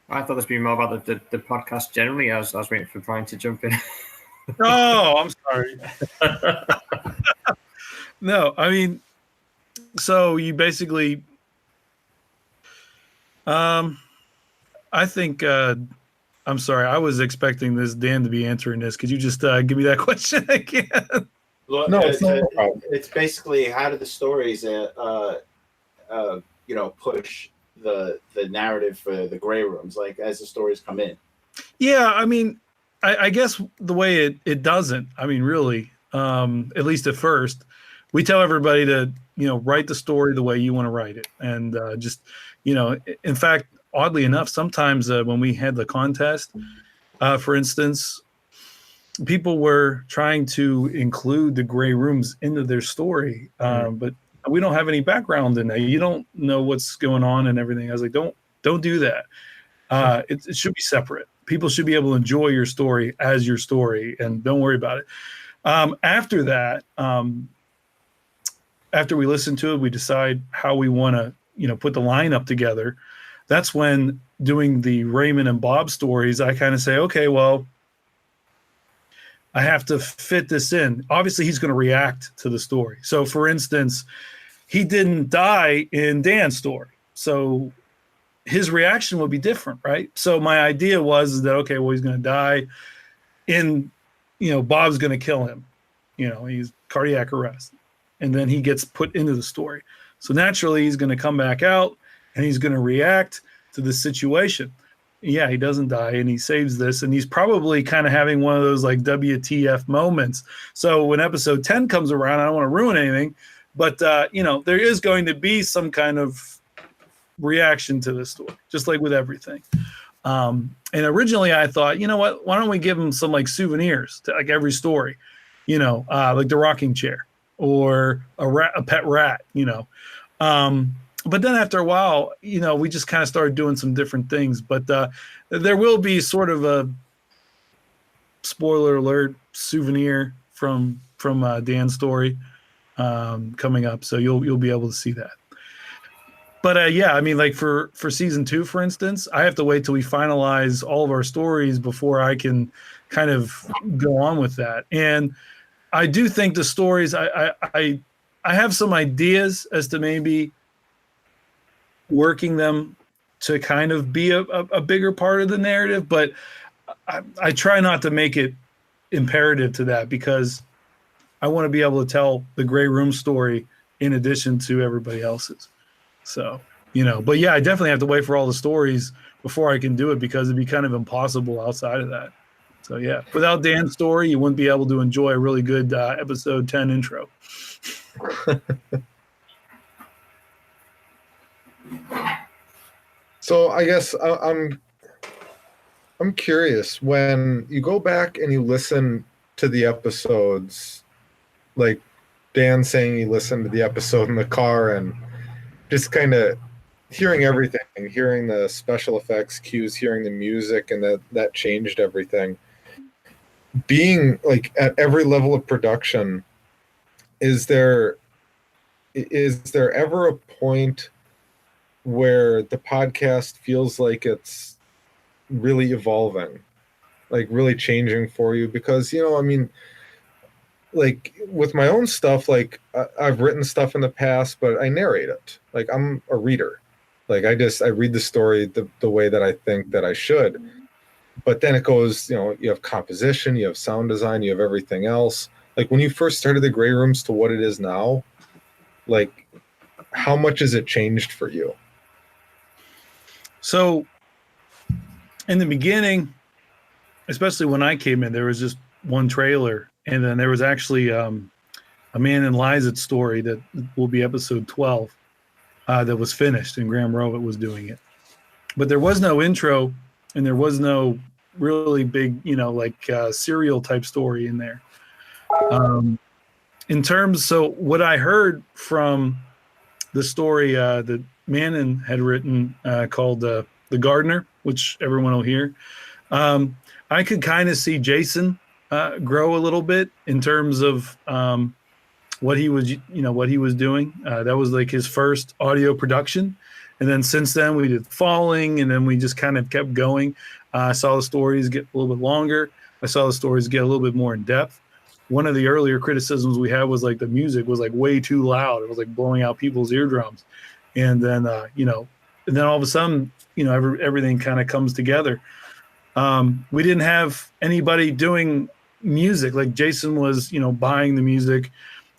I thought this would be more about the podcast generally. I was waiting for Brian to jump in. Oh, I'm sorry. No, I mean, so you basically, I think, I'm sorry, I was expecting Dan to be answering this. Could you just give me that question again? Well, No, it's basically how do the stories, push the narrative for the Grey Rooms, like as the stories come in. Yeah, I mean, I guess the way it doesn't. I mean, really, at least at first, we tell everybody to write the story the way you want to write it, and just in fact, oddly enough, sometimes when we had the contest, for instance, people were trying to include the Grey Rooms into their story, but we don't have any background in that. You don't know what's going on and everything. I was like, don't do that. It should be separate. People should be able to enjoy your story as your story, and don't worry about it. After that, after we listen to it, we decide how we want to, put the lineup together. That's when doing the Raymond and Bob stories, I kind of say, okay, well, I have to fit this in. Obviously, he's going to react to the story. So, for instance, he didn't die in Dan's story, so his reaction would be different, right? So my idea was that, okay, well, he's going to die in, Bob's going to kill him. He's cardiac arrest. And then he gets put into the story. So naturally, he's going to come back out and he's going to react to the situation. Yeah, he doesn't die and he saves this. And he's probably kind of having one of those like WTF moments. So when episode 10 comes around, I don't want to ruin anything, but, there is going to be some kind of reaction to this story, just like with everything. And originally I thought, you know what, why don't we give him some like souvenirs to like every story, like the rocking chair or a pet rat, but then after a while, we just kind of started doing some different things, but there will be sort of a spoiler alert souvenir from Dan's story coming up. So you'll be able to see that. But yeah, I mean, like for season 2, for instance, I have to wait till we finalize all of our stories before I can kind of go on with that. And I do think the stories, I have some ideas as to maybe working them to kind of be a bigger part of the narrative, but I try not to make it imperative to that because I want to be able to tell the Grey Room story in addition to everybody else's. So, but yeah, I definitely have to wait for all the stories before I can do it, because it'd be kind of impossible outside of that. So yeah, without Dan's story, you wouldn't be able to enjoy a really good episode 10 intro. So I guess I'm curious, when you go back and you listen to the episodes, like Dan saying he listened to the episode in the car and just kind of hearing everything, hearing the special effects cues, hearing the music, and that changed everything. Being like at every level of production, is there ever a point where the podcast feels like it's really evolving, like really changing for you? Because, I mean, like with my own stuff, like I've written stuff in the past, but I narrate it. Like I'm a reader. Like I read the story the way that I think that I should. But then it goes, you have composition, you have sound design, you have everything else. Like when you first started the Grey Rooms to what it is now, like how much has it changed for you? So in the beginning, especially when I came in, there was just one trailer. And then there was actually a Man in Lies story that will be episode 12 that was finished, and Graham Rowat was doing it. But there was no intro, and there was no really big, serial type story in there. So what I heard from the story that Mannon had written called The Gardener, which everyone will hear, I could kind of see Jason grow a little bit in terms of what he was doing. That was like his first audio production. And then since then we did Falling, and then we just kind of kept going. I saw the stories get a little bit longer. I saw the stories get a little bit more in depth. One of the earlier criticisms we had was like the music was like way too loud. It was like blowing out people's eardrums. And then, and then all of a sudden, everything kind of comes together. We didn't have anybody doing music. Like Jason was, buying the music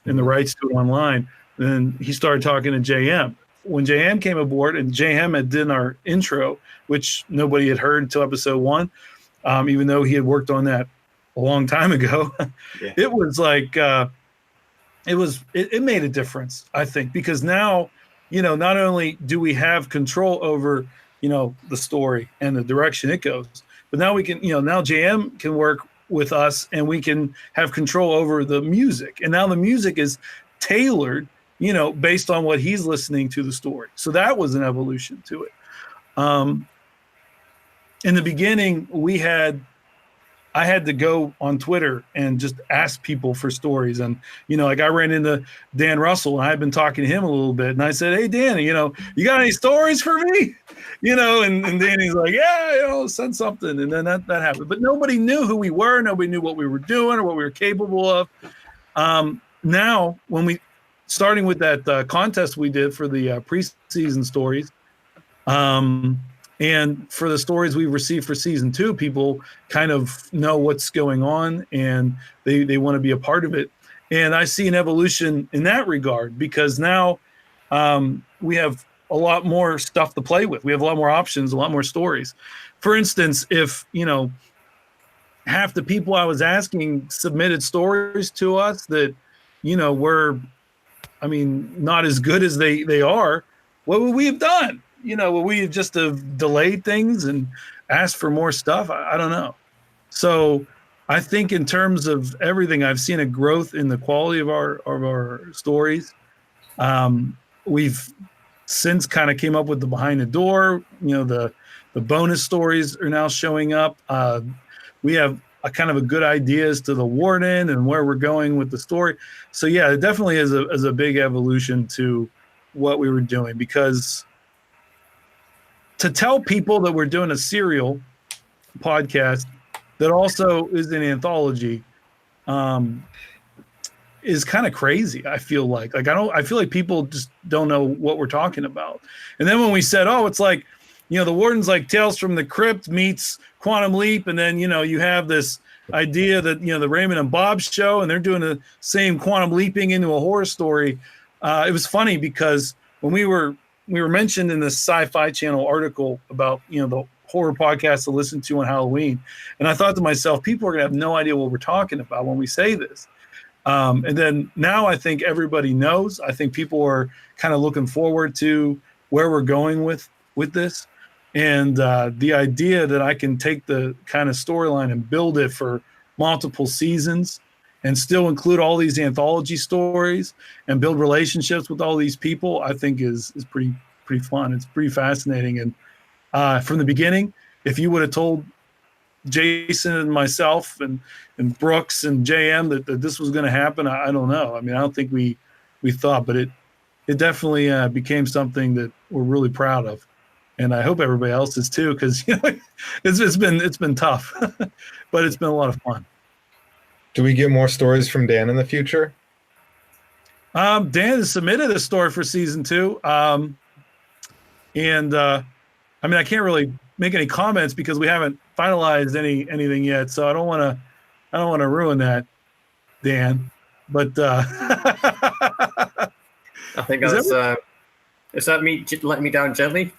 and the rights to it online. Then he started talking to JM. When JM came aboard, and JM had done our intro, which nobody had heard until episode 1, even though he had worked on that a long time ago. Yeah. It was like it made a difference, I think, because now, not only do we have control over, the story and the direction it goes, but now we can, now JM can work with us, and we can have control over the music. And now the music is tailored, based on what he's listening to the story. So that was an evolution to it. In the beginning, I had to go on Twitter and just ask people for stories. And, like I ran into Dan Russell, and I had been talking to him a little bit. And I said, "Hey, Dan, you got any stories for me?" And Danny's like, "Yeah, send something." And then that happened. But nobody knew who we were. Nobody knew what we were doing or what we were capable of. Now, when starting with that contest we did for the preseason stories, and for the stories we've received for season 2, people kind of know what's going on, and they want to be a part of it. And I see an evolution in that regard, because now we have a lot more stuff to play with. We have a lot more options, a lot more stories. For instance, if, half the people I was asking submitted stories to us that, were, not as good as they are, what would we have done? Would we have just delayed things and asked for more stuff? I don't know. So I think in terms of everything, I've seen a growth in the quality of our stories. We've since kind of came up with the Behind the Door. The bonus stories are now showing up. We have a kind of a good idea as to the Warden and where we're going with the story. So yeah, it definitely is a big evolution to what we were doing, because to tell people that we're doing a serial podcast that also is an anthology is kind of crazy. I feel like I feel like people just don't know what we're talking about. And then when we said, it's like, the Warden's like Tales from the Crypt meets Quantum Leap. And then, you have this idea that, the Raymond and Bob show, and they're doing the same quantum leaping into a horror story. it was funny because when we were mentioned in the Sci-Fi Channel article about the horror podcast to listen to on Halloween, and I thought to myself, people are gonna have no idea what we're talking about when we say this. And then now I think everybody knows. I think people are kind of looking forward to where we're going with this, and the idea that I can take the kind of storyline and build it for multiple seasons and still include all these anthology stories and build relationships with all these people, I think is pretty fun. It's pretty fascinating. And from the beginning, if you would have told Jason and myself and Brooks and JM that this was going to happen, I don't know. I mean, I don't think we thought, but it definitely became something that we're really proud of, and I hope everybody else is too, because it's been tough, but it's been a lot of fun. Do we get more stories from Dan in the future? Dan has submitted a story for season 2, and I mean, I can't really make any comments because we haven't finalized anything yet, so I don't want to ruin that, Dan. But I think is that me letting me down gently?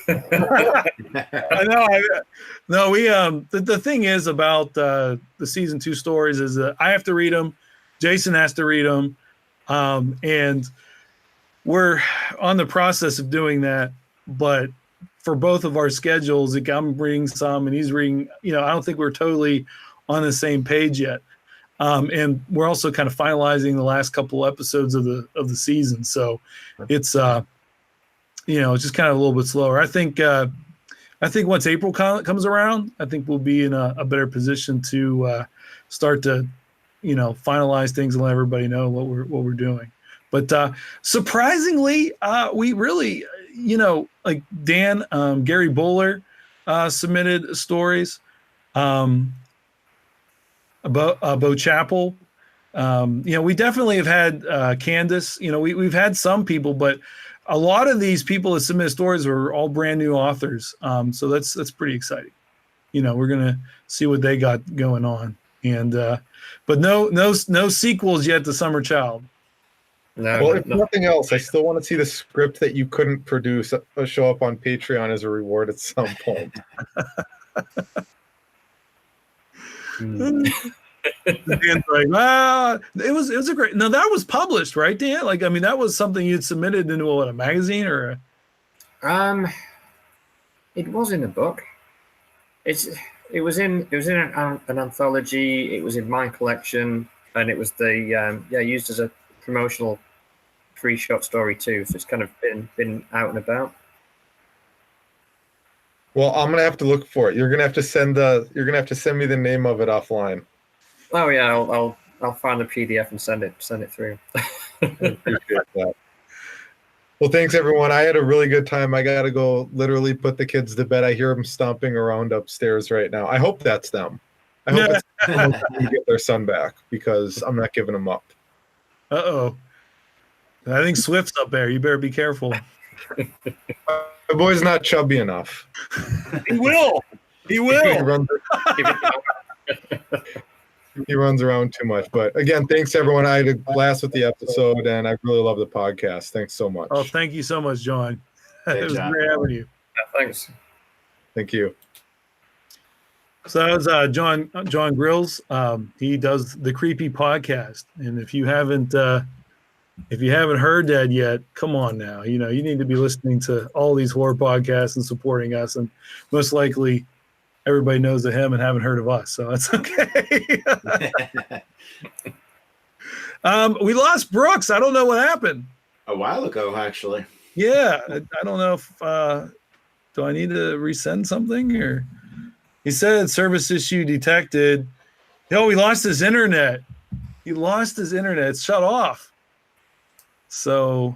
I know. No, we the thing is about the season 2 stories is that I have to read them, Jason has to read them, and we're on the process of doing that. But for both of our schedules, like I'm reading some and he's reading, I don't think we're totally on the same page yet. And we're also kind of finalizing the last couple episodes of the season. So it's, it's just kind of a little bit slower. I think once April comes around, I think we'll be in a better position to start to, finalize things and let everybody know what we're doing. But surprisingly, we really, like Dan, Gary Bowler submitted stories about Bo Chapel. We definitely have had Candace. We've had some people, but a lot of these people that submit stories are all brand new authors. So that's pretty exciting. We're gonna see what they got going on, and but no sequels yet to Summer Child. No, well, if nothing else, I still want to see the script that you couldn't produce show up on Patreon as a reward at some point. Dan's like, well, it was a great. No, that was published, right, Dan? Like, I mean, that was something you'd submitted into a magazine or? It was in a book. It was in an anthology. It was in my collection, and it was used as a promotional free short story too. So it's kind of been out and about. Well, I'm gonna have to look for it. You're gonna have to send me the name of it offline. Oh yeah, I'll find the PDF and send it through. Appreciate that. Well, thanks everyone. I had a really good time. I gotta go literally put the kids to bed. I hear them stomping around upstairs right now. I hope that's them. I hope it's them to get their son back because I'm not giving them up. Uh-oh. I think Swift's up there. You better be careful. My boy's not chubby enough. He will. He runs around too much. But again, thanks everyone. I had a blast with the episode and I really love the podcast. Thanks so much. Oh, thank you so much, John. It was great having you. Yeah, thanks. Thank you. So that was Jon Grilz. He does the Creepy Podcast, and if you haven't heard that yet, come on now. You need to be listening to all these horror podcasts and supporting us. And most likely, everybody knows of him and haven't heard of us, so that's okay. We lost Brooks. I don't know what happened. A while ago, actually. Yeah, I don't know if do I need to resend something or. He said service issue detected. No, he lost his internet. It's shut off. So,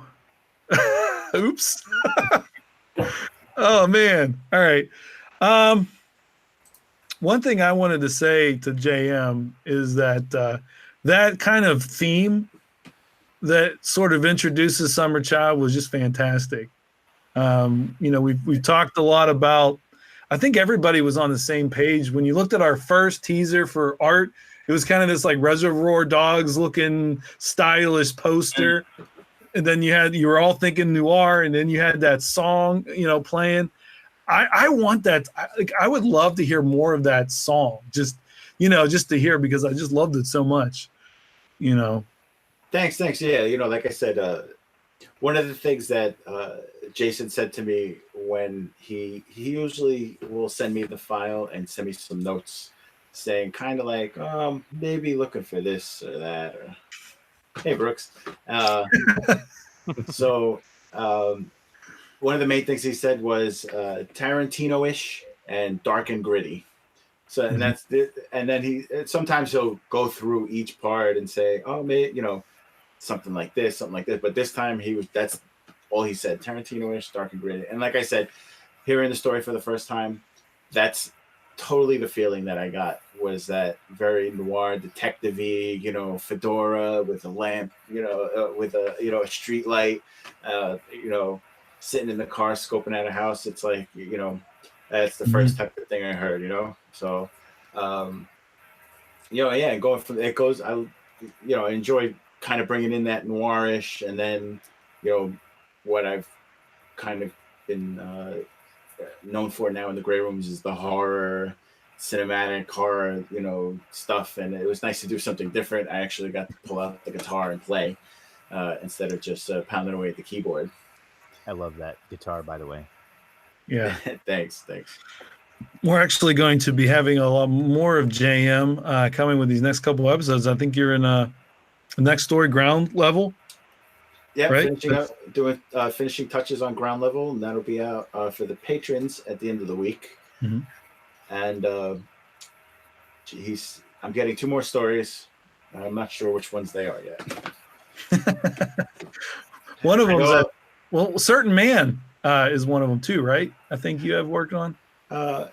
oops. Oh, man. All right. One thing I wanted to say to JM is that that kind of theme that sort of introduces Summer Child was just fantastic. We've talked a lot about, I think everybody was on the same page. When you looked at our first teaser for art, it was kind of this like Reservoir Dogs looking stylish poster. and then you were all thinking noir, and then you had that song, playing. I want that. I would love to hear more of that song, just to hear, because I just loved it so much. Thanks. Yeah, like I said, one of the things that Jason said to me when he usually will send me the file and send me some notes saying kind of like, maybe looking for this or that, or hey, Brooks. So one of the main things he said was Tarantino-ish and dark and gritty. So, and that's it. And then sometimes he'll go through each part and say, oh, maybe, something like this. But this time that's all he said, Tarantino-ish, dark and gritty. And like I said, hearing the story for the first time, that's totally the feeling that I got, was that very noir, detective-y, fedora with a lamp, with a street light, sitting in the car scoping out a house. It's like, that's the first type of thing I heard, So, yeah, going from it goes, I enjoy kind of bringing in that noirish, and then, what I've kind of been known for now in the Grey Rooms is the horror, cinematic horror, stuff. And it was nice to do something different. I actually got to pull out the guitar and play instead of just pounding away at the keyboard. I love that guitar, by the way. Yeah. Thanks. We're actually going to be having a lot more of JM coming with these next couple episodes. I think you're in the next story, Ground Level. Yeah, right? doing finishing touches on Ground Level, and that'll be out for the patrons at the end of the week. Mm-hmm. And I'm getting 2 more stories. I'm not sure which ones they are yet. One of them Certain Man is one of them too, right? I think you have worked on. Ground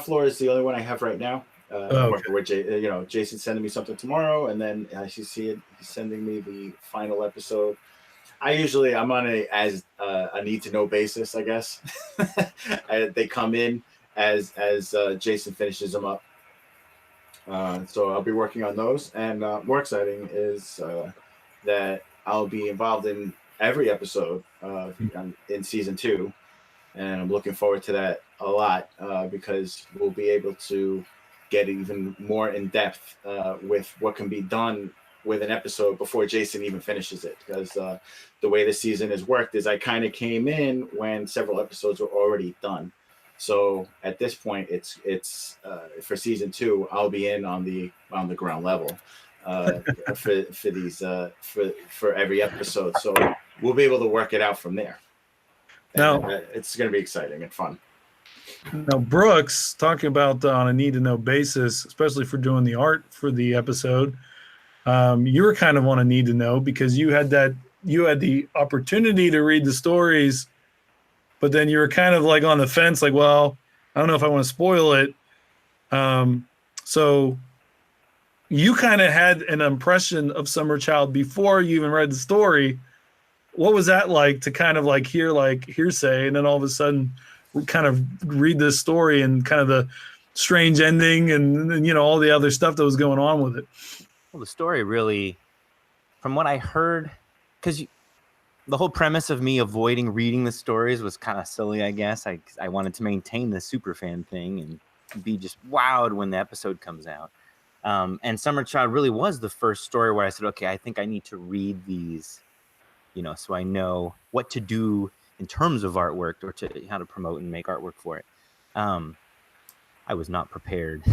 Floor is the only one I have right now. Okay. Working with Jason's sending me something tomorrow, and then as you see it, he's sending me the final episode. I'm on a need to know basis, I guess. They come in as Jason finishes them up. So I'll be working on those, and more exciting is that I'll be involved in every episode in season 2, and I'm looking forward to that a lot because we'll be able to get even more in depth with what can be done with an episode before Jason even finishes it. Because the way the season has worked is I kind of came in when several episodes were already done. So at this point, it's for season 2, I'll be in on the ground level for these for every episode. So we'll be able to work it out from there. Now it's going to be exciting and fun. Now, Brooks, talking about on a need-to-know basis, especially for doing the art for the episode, you were kind of on a need-to-know because you had the opportunity to read the stories, but then you were kind of like on the fence, like, well, I don't know if I want to spoil it. So you kind of had an impression of Summer Child before you even read the story. What was that like to kind of like hear like hearsay, and then all of a sudden kind of read this story and kind of the strange ending and all the other stuff that was going on with it? Well, the story really, from what I heard, because the whole premise of me avoiding reading the stories was kind of silly, I guess. I wanted to maintain the superfan thing and be just wowed when the episode comes out. And Summer Child really was the first story where I said, okay, I think I need to read these, so I know what to do in terms of artwork or how to promote and make artwork for it. I was not prepared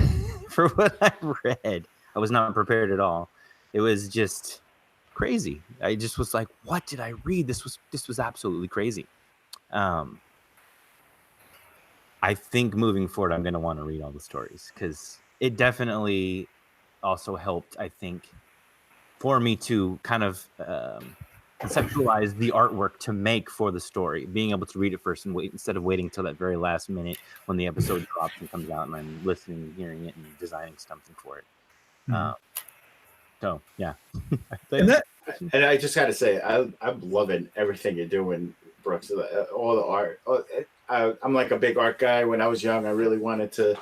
for what I read. I was not prepared at all. It was just crazy. I just was like, what did I read? This was absolutely crazy. I think moving forward, I'm going to want to read all the stories because it definitely also helped, I think, for me to kind of conceptualize the artwork to make for the story, being able to read it first and wait instead of waiting till that very last minute when the episode drops and comes out and I'm listening, hearing it, and designing something for it. So yeah. And I just got to say, I'm loving everything you're doing, Brooks. All the art. I'm like a big art guy. When I was young, I really wanted to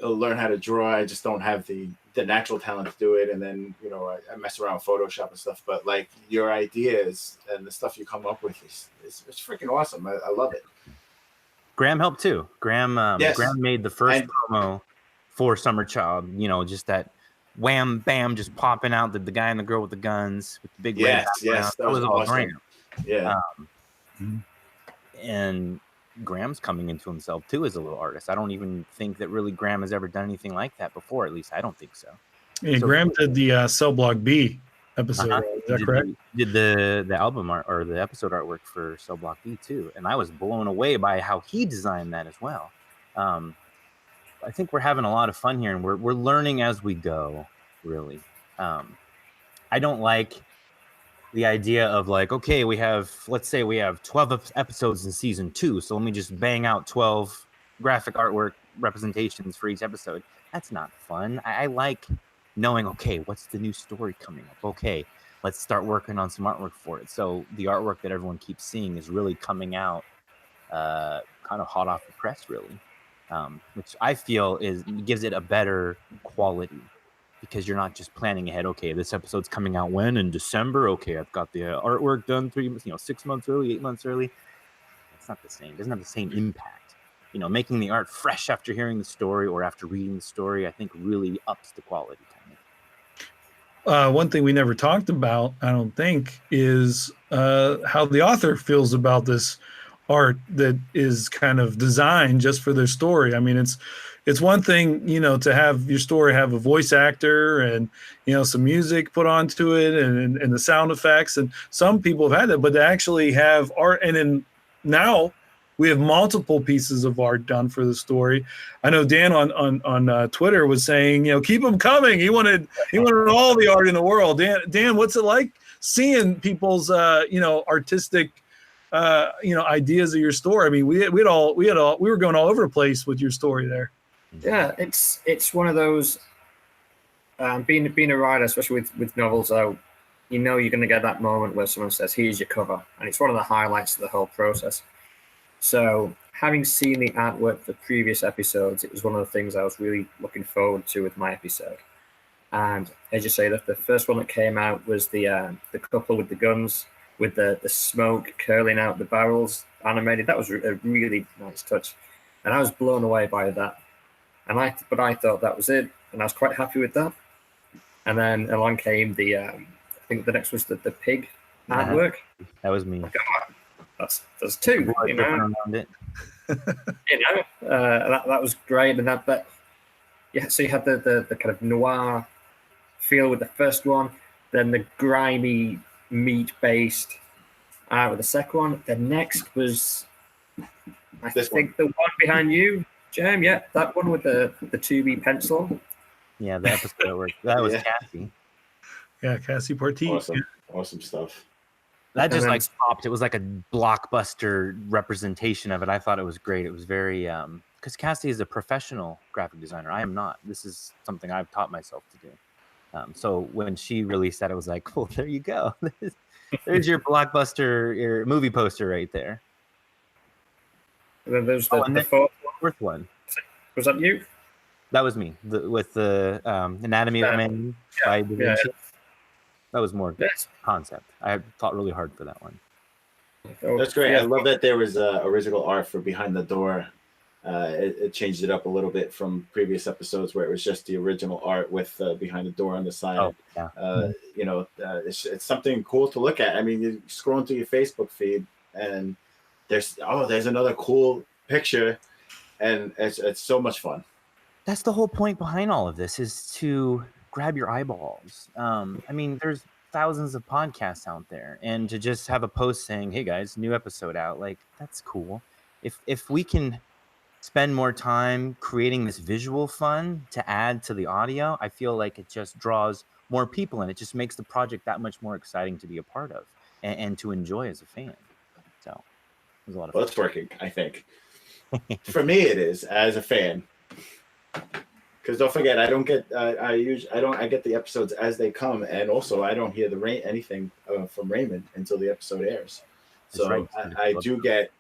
learn how to draw. I just don't have the the natural talent to do it, and then I mess around with Photoshop and stuff. But like your ideas and the stuff you come up with it's freaking awesome. I love it. Graham helped too. Graham Yes. Graham made the first promo for Summer Child. Just that wham bam, just popping out the guy and the girl with the guns with the big yes, that was all awesome. Graham. Yeah. And Graham's coming into himself too as a little artist. I don't even think that really Graham has ever done anything like that before. At least I don't think so. Yeah, so Graham did the Cell Block B episode. Is that correct? Did the album art or the episode artwork for Cell Block B too, and I was blown away by how he designed that as well. I think we're having a lot of fun here, and we're learning as we go. Really, I don't like the idea of like, okay, let's say we have 12 episodes in season 2, so let me just bang out 12 graphic artwork representations for each episode. That's not fun. I like knowing, okay, what's the new story coming up? Okay, let's start working on some artwork for it. So the artwork that everyone keeps seeing is really coming out kind of hot off the press, really, which I feel gives it a better quality. Because you're not just planning ahead. Okay, this episode's coming out when? In December? Okay, I've got the artwork done 6 months early, 8 months early. It's not the same. It doesn't have the same impact. Making the art fresh after hearing the story or after reading the story, I think really ups the quality. One thing we never talked about, I don't think, is how the author feels about this art that is kind of designed just for their story. I mean, it's one thing, to have your story have a voice actor and, some music put onto it and the sound effects. And some people have had that, but they actually have art. And then now we have multiple pieces of art done for the story. I know Dan on Twitter was saying, keep them coming. He wanted all the art in the world. Dan, what's it like seeing people's, artistic, ideas of your story? I mean, we were going all over the place with your story there. Yeah, it's one of those. Being a writer, especially with novels, though, you're going to get that moment where someone says, "Here's your cover," and it's one of the highlights of the whole process. So, having seen the artwork for previous episodes, it was one of the things I was really looking forward to with my episode. And as you say, the first one that came out was the couple with the guns, with the smoke curling out the barrels animated. That was a really nice touch, and I was blown away by that. But I thought that was it, and I was quite happy with that. And then along came I think the next was the pig artwork. That was me. That's 2. That was great, and that yeah. So you had the kind of noir feel with the first one, then the grimy meat-based with the second one. The next was, I think, the one behind you, Jam. Yeah, that one with the 2B pencil. Yeah, the episode work. That was Cassie. Yeah, Cassie Pertiet. Awesome stuff. That just popped. It was like a blockbuster representation of it. I thought it was great. It was very because Cassie is a professional graphic designer. I am not. This is something I've taught myself to do. So when she released that, it was like, cool. There you go. There's your blockbuster, your movie poster right there. And then there's the fourth one. Was that you? That was me. With the Anatomy of a Man by Da Vinci. Yeah. That was more concept. I thought really hard for that one. That's great. I love that there was original art for Behind the Door. It changed it up a little bit from previous episodes where it was just the original art with Behind the Door on the side. Oh, yeah. It's something cool to look at. I mean, you're scrolling through your Facebook feed and there's another cool picture, and it's so much fun. That's the whole point behind all of this, is to grab your eyeballs. I mean, there's thousands of podcasts out there, and to just have a post saying, "Hey guys, new episode out," like, that's cool. If we can spend more time creating this visual fun to add to the audio, I feel like it just draws more people, and it just makes the project that much more exciting to be a part of and to enjoy as a fan. So it was a lot of fun. Well, it's working, I think. For me, it is, as a fan. Because don't forget, I don't get I get the episodes as they come, and also I don't hear anything from Raymond until the episode airs. So right. I do get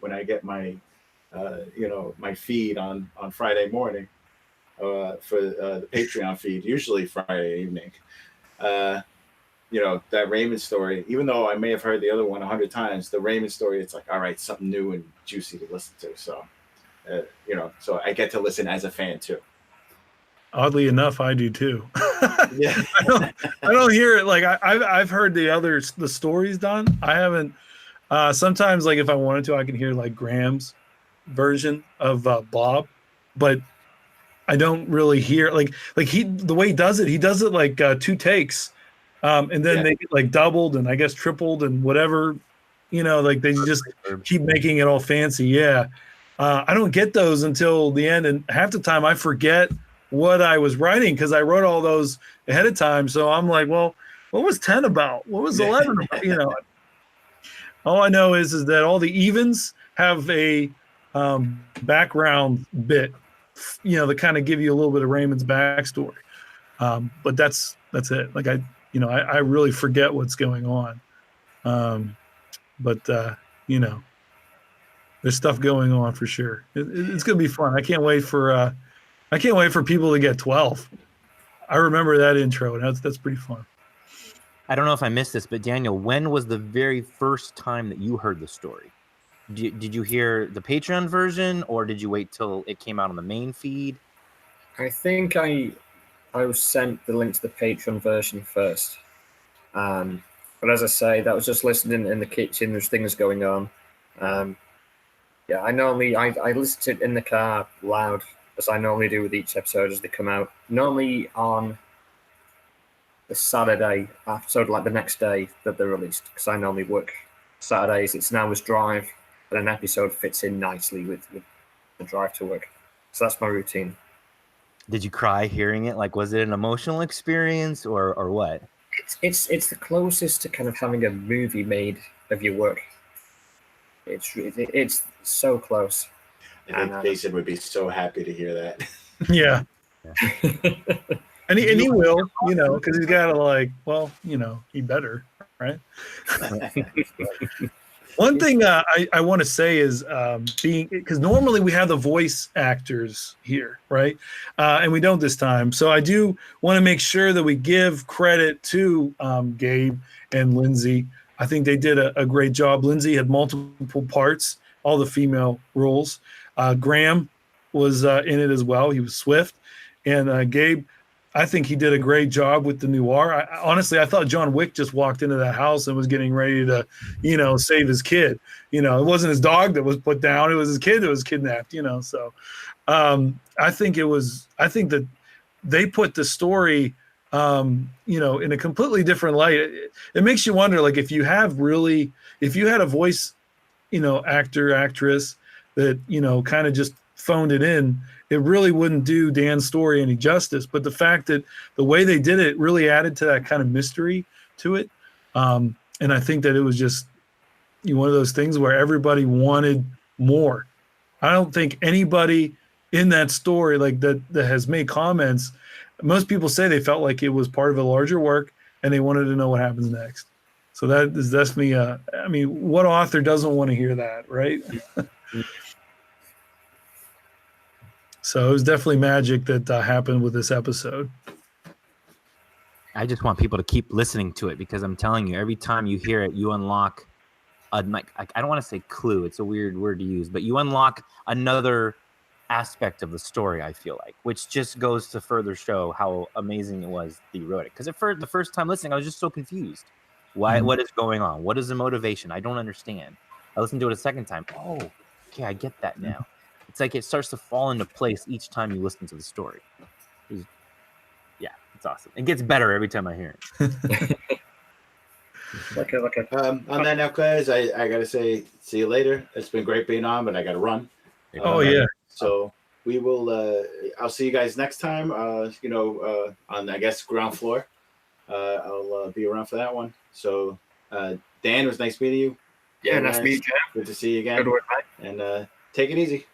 when I get my my feed on Friday morning, for the Patreon feed, usually Friday evening. That Raymond story, even though I may have heard the other one 100 times, the Raymond story, it's like, all right, something new and juicy to listen to. So, so I get to listen as a fan too. Oddly enough, I do too. Yeah. I don't hear it. Like I've heard the stories done. I haven't. Sometimes, like if I wanted to, I can hear like Graham's version of Bob, but I don't really hear the way he does it like 2 takes, and then they get like doubled and I guess tripled and whatever, like they just keep making it all fancy. Yeah, I don't get those until the end, and half the time I forget what I was writing because I wrote all those ahead of time. So I'm like, well, what was 10 about? What was 11 about? All I know is that all the evens have a background bit, that kind of give you a little bit of Raymond's backstory. But that's it. Like I really forget what's going on. But there's stuff going on for sure. It's going to be fun. I can't wait for people to get 12. I remember that intro, and that's pretty fun. I don't know if I missed this, but Daniel, when was the very first time that you heard the story? Did you hear the Patreon version, or did you wait till it came out on the main feed? I think I was sent the link to the Patreon version first. But as I say, that was just listening in the kitchen. There's things going on. I listen to it in the car loud, as I normally do with each episode as they come out. Normally on the Saturday episode, like the next day that they're released, because I normally work Saturdays. It's an hour's drive, and an episode fits in nicely with the drive to work. So that's my routine. Did you cry hearing it? Like, was it an emotional experience or what? It's the closest to kind of having a movie made of your work. It's so close. I think Jason would be so happy to hear that. Yeah. And he will, because he's got to he better, right? One thing I want to say is because normally we have the voice actors here, right? And we don't this time. So I do want to make sure that we give credit to Gabe and Lindsey. I think they did a great job. Lindsey had multiple parts, all the female roles. Graham was in it as well. He was Swift. And Gabe, I think he did a great job with the noir. Honestly, I thought John Wick just walked into that house and was getting ready to, save his kid. It wasn't his dog that was put down. It was his kid that was kidnapped, So I think that they put the story, in a completely different light. It makes you wonder, like, if you had a voice, actor, actress that, kind of just phoned it in, it really wouldn't do Dan's story any justice. But the fact that the way they did it really added to that kind of mystery to it. And I think that it was just one of those things where everybody wanted more. I don't think anybody in that story that has made comments, most people say they felt like it was part of a larger work and they wanted to know what happens next. So that's me. What author doesn't want to hear that, right? So it was definitely magic that happened with this episode. I just want people to keep listening to it because I'm telling you, every time you hear it, you unlock I don't want to say clue. It's a weird word to use, but you unlock another aspect of the story, I feel like, which just goes to further show how amazing it was that you wrote it. Because the first time listening, I was just so confused. Why? What is going on? What is the motivation? I don't understand. I listened to it a second time. Oh, okay, I get that now. It's like it starts to fall into place each time you listen to the story. It's awesome. It gets better every time I hear it. Okay. On that note, guys, I gotta say, see you later. It's been great being on, but I gotta run. Yeah. So we will. I'll see you guys next time. On I guess ground floor. I'll be around for that one. So Dan, it was nice meeting you. Yeah, nice meeting you. Good to see you again. Good work, mate. And take it easy.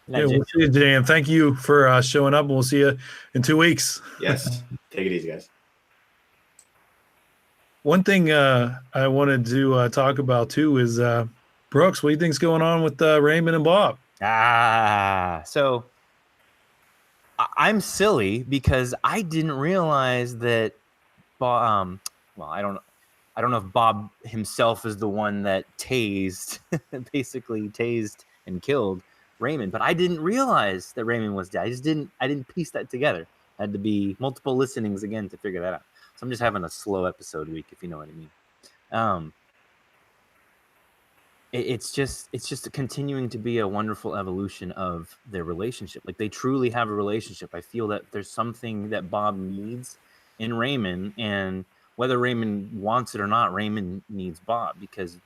Yeah, we'll see you, Dan. Thank you for showing up, and we'll see you in 2 weeks. Yes. Take it easy, guys. One thing I wanted to talk about too is Brooks. What do you think's going on with Raymond and Bob? So I'm silly because I didn't realize that Bob, well, I don't know if Bob himself is the one that basically tased and killed Raymond, but I didn't realize that Raymond was dead. I didn't piece that together. Had to be multiple listenings again to figure that out. So I'm just having a slow episode week, if you know what I mean. It's just continuing to be a wonderful evolution of their relationship. Like, they truly have a relationship. I feel that there's something that Bob needs in Raymond, and whether Raymond wants it or not, Raymond needs Bob, because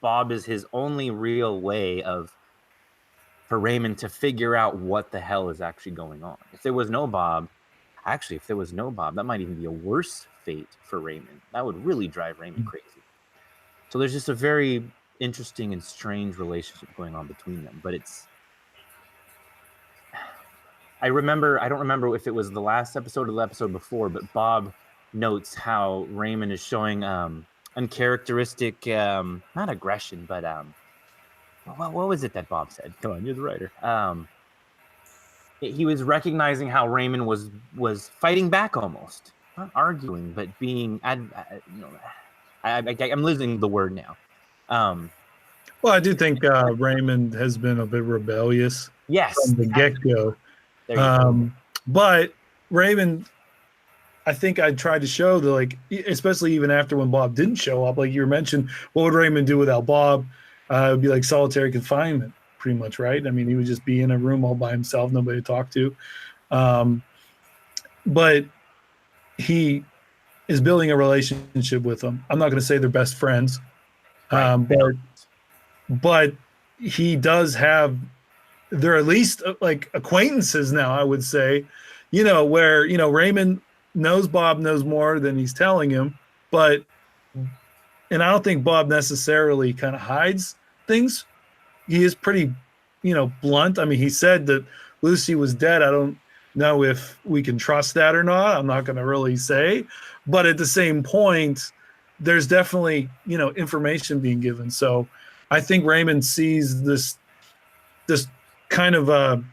Bob is his only real way for Raymond to figure out what the hell is actually going on. If there was no Bob, that might even be a worse fate for Raymond. That would really drive Raymond crazy. So there's just a very interesting and strange relationship going on between them. But I don't remember if it was the last episode or the episode before, but Bob notes how Raymond is showing uncharacteristic, not aggression, but what was it that Bob said? Come on, you're the writer. He was recognizing how Raymond was fighting back, almost not arguing, but being. I'm losing the word now. Well, I do think Raymond has been a bit rebellious. Yes, from the get-go. But Raymond, I think I tried to show that, like, especially even after when Bob didn't show up, like you mentioned, what would Raymond do without Bob? It would be like solitary confinement, pretty much, right? I mean, he would just be in a room all by himself, nobody to talk to. But he is building a relationship with him. I'm not going to say they're best friends, but he does have, they're at least like acquaintances now, I would say, where, Raymond knows Bob knows more than he's telling him, and I don't think Bob necessarily kind of hides things. He is pretty, blunt. I mean, he said that Lucy was dead. I don't know if we can trust that or not. I'm not going to really say, but at the same point, there's definitely, information being given. So I think Raymond sees this kind of,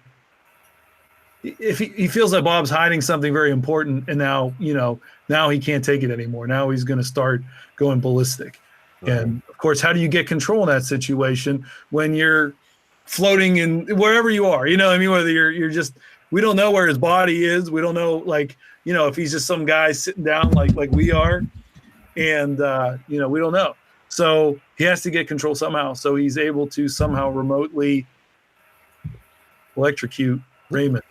if he feels that Bob's hiding something very important, and now he can't take it anymore. Now he's going to start going ballistic. Right. And of course, how do you get control in that situation when you're floating in wherever you are? I mean, whether you're just, we don't know where his body is. We don't know, like, if he's just some guy sitting down like we are, and we don't know. So he has to get control somehow. So he's able to somehow remotely electrocute Raymond.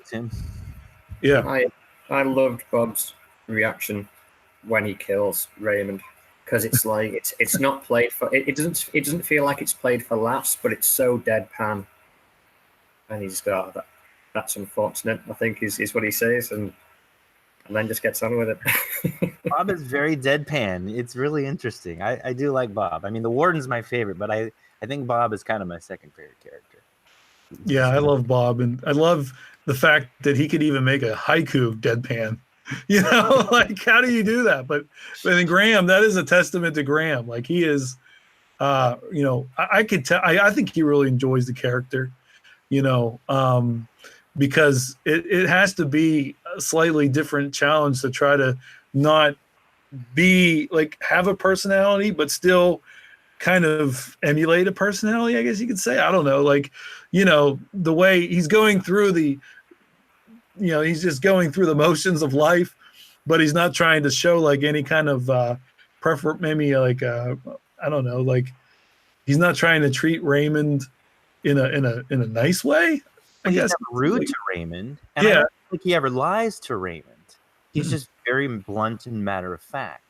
Yeah. I loved Bob's reaction when he kills Raymond, because it's like it's not played for it doesn't feel like it's played for laughs, but it's so deadpan, and he's got that's unfortunate, I think is what he says, and then just gets on with it. Bob is very deadpan. It's really interesting. I do like Bob. I mean, the Warden's my favorite, but I think Bob is kind of my second favorite character. Yeah, I love Bob, and I love the fact that he could even make a haiku deadpan. Like, how do you do that? But then Graham, that is a testament to Graham. Like, he is, I could tell. I think he really enjoys the character, because it has to be a slightly different challenge to try to not be like have a personality, but still kind of emulate a personality, I guess you could say. I don't know, like, the way he's going through he's just going through the motions of life, but he's not trying to show like any kind of maybe like I don't know, like he's not trying to treat Raymond in a nice way. I guess he's never rude to Raymond, and I don't think he ever lies to Raymond. He's just very blunt and matter of fact.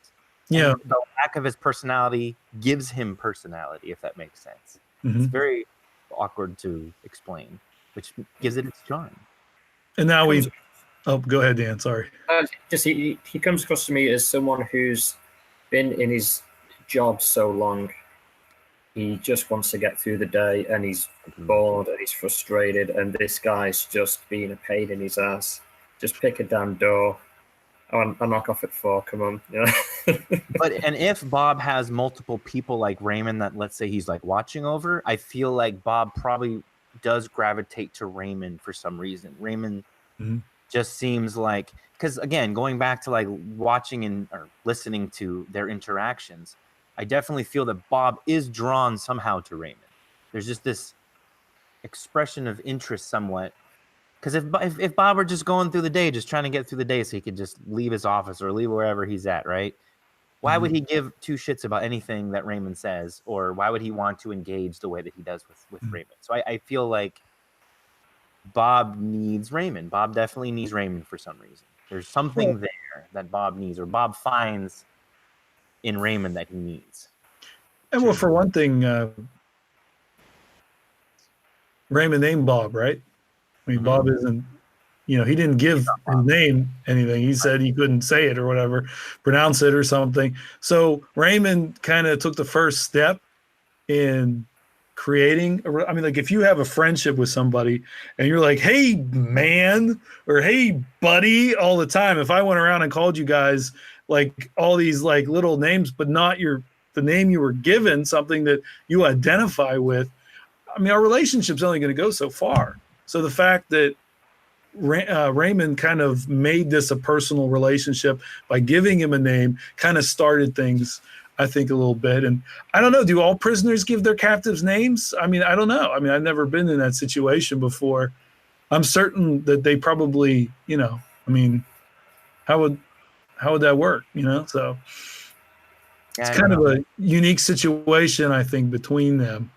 Yeah, and the lack of his personality gives him personality, if that makes sense. Mm-hmm. It's very awkward to explain, which gives it its charm. And now go ahead, Dan. Sorry. He comes across to me as someone who's been in his job so long. He just wants to get through the day, and he's bored and he's frustrated, and this guy's just being a pain in his ass. Just pick a damn door. I'll knock off at 4. Come on. And if Bob has multiple people like Raymond that, let's say, he's like watching over, I feel like Bob probably does gravitate to Raymond for some reason. Raymond just seems like, because again, going back to like watching or listening to their interactions, I definitely feel that Bob is drawn somehow to Raymond. There's just this expression of interest somewhat. Because if Bob were just going through the day, just trying to get through the day so he could just leave his office or leave wherever he's at, right? Why would he give two shits about anything that Raymond says? Or why would he want to engage the way that he does with Raymond? So I feel like Bob needs Raymond. Bob definitely needs Raymond for some reason. There's something there that Bob needs, or Bob finds in Raymond that he needs. And well, for one thing, Raymond named Bob, right? I mean, Bob isn't, he didn't give his name anything. He said he couldn't say it or whatever, pronounce it or something. So Raymond kind of took the first step in creating. I mean, like if you have a friendship with somebody and you're like, hey, man, or hey, buddy, all the time. If I went around and called you guys like all these like little names, but not the name you were given, something that you identify with, I mean, our relationship's only going to go so far. So the fact that Raymond kind of made this a personal relationship by giving him a name kind of started things, I think, a little bit. And I don't know, do all prisoners give their captives names? I mean, I don't know. I mean, I've never been in that situation before. I'm certain that they probably, I mean, how would that work? So it's kind of a unique situation, I think, between them.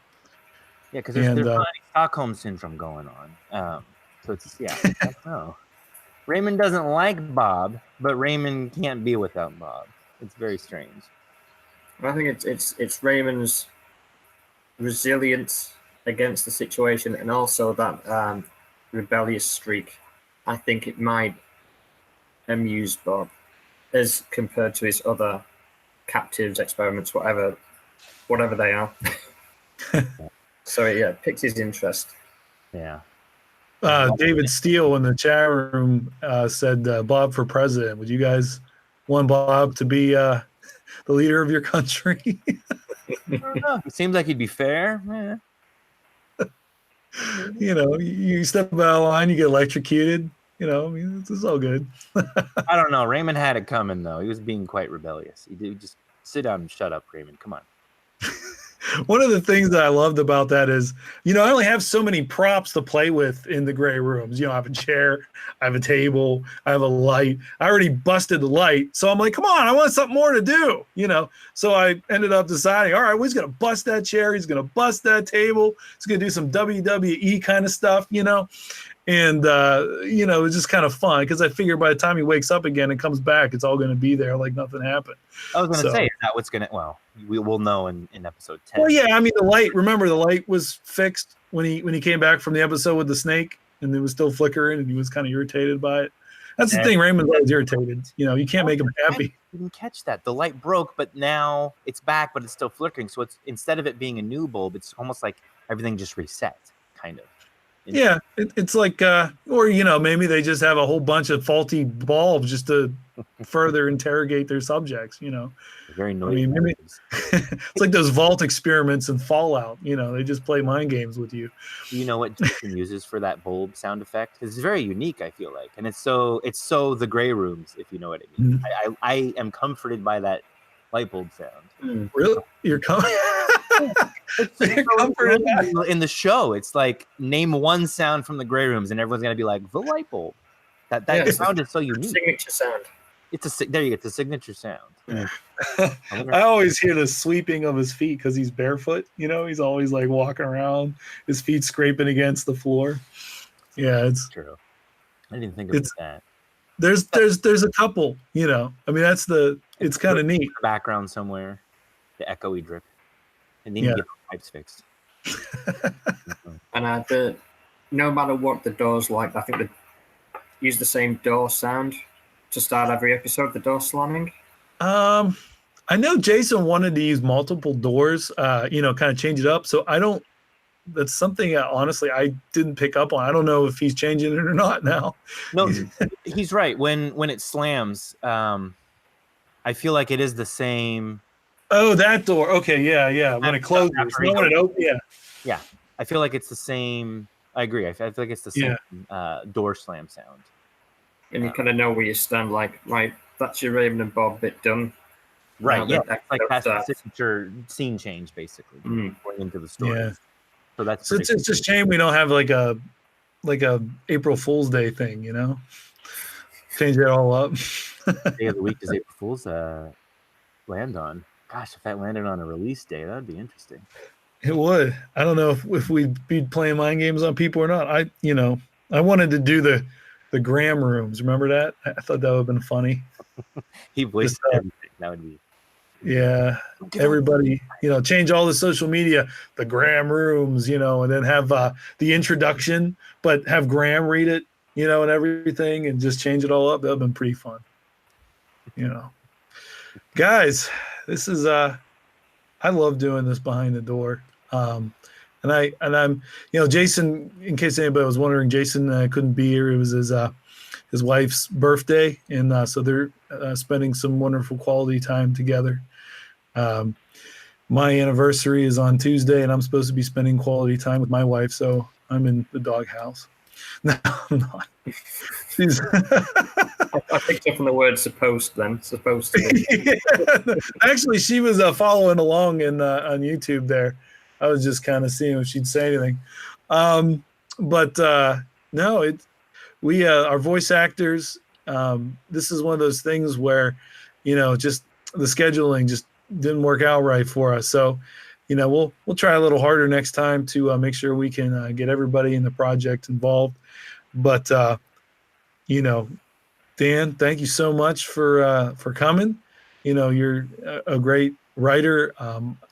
Yeah, because there's not any Stockholm syndrome going on. So it's, I don't know. Raymond doesn't like Bob, but Raymond can't be without Bob. It's very strange. I think it's Raymond's resilience against the situation, and also that rebellious streak. I think it might amuse Bob as compared to his other captives, experiments, whatever they are. So yeah, it piques his interest. Yeah. David Steele in the chat room said Bob for president. Would you guys want Bob to be the leader of your country? It seems like he'd be fair. Yeah. You step out of line, you get electrocuted. I mean, it's all good. I don't know. Raymond had it coming, though. He was being quite rebellious. He did just sit down and shut up, Raymond. Come on. One of the things that I loved about that is, I only have so many props to play with in the gray rooms. I have a chair, I have a table, I have a light. I already busted the light. So I'm like, come on, I want something more to do, So I ended up deciding, all right, well, he's going to bust that chair. He's going to bust that table. He's going to do some WWE kind of stuff, And, it was just kind of fun because I figured by the time he wakes up again and comes back, it's all going to be there like nothing happened. I was going to say, is that what's going to, we'll know in episode 10. Well, yeah, I mean, the light was fixed when he came back from the episode with the snake, and it was still flickering, and he was kind of irritated by it. That's the thing, Raymond's always irritated. You can't make him happy. I didn't catch that. The light broke, but now it's back, but it's still flickering. So it's, instead of it being a new bulb, it's almost like everything just reset, kind of. Yeah, it's like, or maybe they just have a whole bunch of faulty bulbs just to further interrogate their subjects. Very noisy. I mean, maybe it's like those vault experiments in Fallout. They just play mind games with you. Do you know what Jason uses for that bulb sound effect? It's very unique, I feel like, and it's so the gray rooms, if you know what I mean. Mm-hmm. I am comforted by that light bulb sound. Really, you're coming. In the show, it's like name one sound from the gray rooms, and everyone's gonna be like the light bulb. That sound is so unique. Signature sound. There you get the signature sound. Yeah. I always hear the sweeping of his feet because he's barefoot. He's always like walking around, his feet scraping against the floor. Yeah, it's true. I didn't think of that. There's a couple. I mean, it's kind of neat. Background somewhere, the echoey drip. And then you get the pipes fixed. And no matter what the door's like, I think they use the same door sound to start every episode, the door slamming. I know Jason wanted to use multiple doors, kind of change it up. So that's something honestly I didn't pick up on. I don't know if he's changing it or not now. No, he's right. When it slams, I feel like it is the same. Oh, that door. Okay, yeah. When it closes, when it opens, yeah. I feel like it's the same. I agree. I feel like it's the same door slam sound. And you kind of know where you stand, like, right, that's your Raven and Bob bit done. Right. Now Yeah. the Like episode that's the starts. signature scene change, basically, going into the story. Yeah. So that's So it's just a shame we don't have like a April Fool's Day thing, you know? Change it all up. day of the week does April Fool's land on? Gosh, if that landed on a release day, that'd be interesting. It would. I don't know if we'd be playing mind games on people or not. I wanted to do the Graham rooms. Remember that? I thought that would have been funny. He voiced everything. That would be. Yeah. Everybody, change all the social media, the Graham rooms, and then have the introduction, but have Graham read it, and everything, and just change it all up. That would have been pretty fun. Guys, this is I love doing this behind the door. And I'm Jason, in case anybody was wondering, Jason couldn't be here. It was his wife's birthday, and so they're spending some wonderful quality time together. My anniversary is on Tuesday, and I'm supposed to be spending quality time with my wife, so I'm in the doghouse. No, I'm not. I picked up on the word supposed then. Supposed to. Yeah. Actually, she was following along on YouTube there. I was just kind of seeing if she'd say anything. But no, we our voice actors. This is one of those things where, just the scheduling just didn't work out right for us. So, we'll try a little harder next time to make sure we can get everybody in the project involved. But Dan, thank you so much for coming. You're a great writer.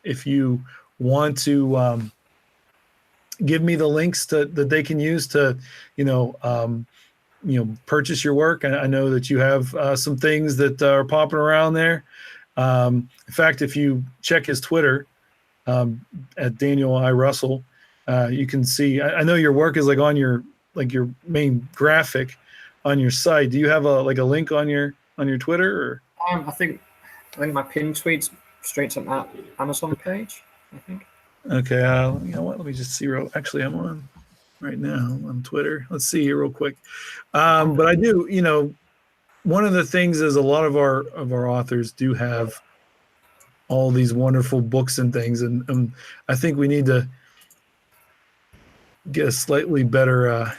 If you want to give me the links that they can use to, purchase your work. I know that you have some things that are popping around there. In fact, if you check his Twitter at Daniel I. Russell, you can see. I know your work is on your main graphic on your site. Do you have a link on your Twitter? Or? I think my pin tweet's straight to that Amazon page, I think. Okay, you know what? Let me just see. Actually, I'm on right now on Twitter. Let's see here real quick. But I do, one of the things is a lot of our authors do have all these wonderful books and things, and I think we need to get a slightly better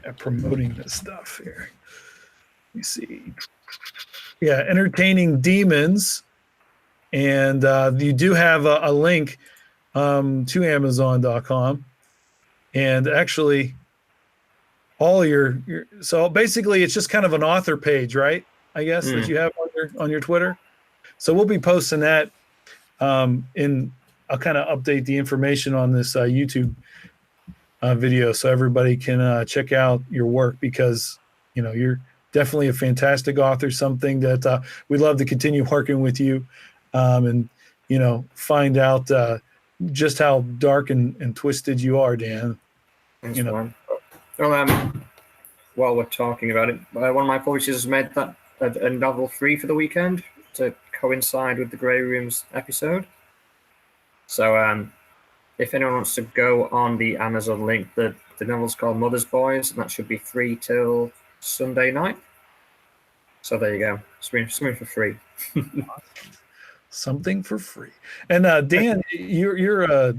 at promoting this stuff here. Let me see. Yeah, Entertaining Demons. And you do have a link to Amazon.com. And actually, all your so basically it's just kind of an author page, right? I guess that you have on your Twitter. So we'll be posting that. I'll kind of update the information on this YouTube video so everybody can check out your work, because you're definitely a fantastic author. Something that we'd love to continue working with you. And find out just how dark and twisted you are, Dan. Thanks, man. Well, while we're talking about it, one of my publishers made that a novel free for the weekend to coincide with the Grey Rooms episode. So if anyone wants to go on the Amazon link, the novel's called Mother's Boys, and that should be free till Sunday night. So there you go. Something for free. Something for free. And Dan, you're a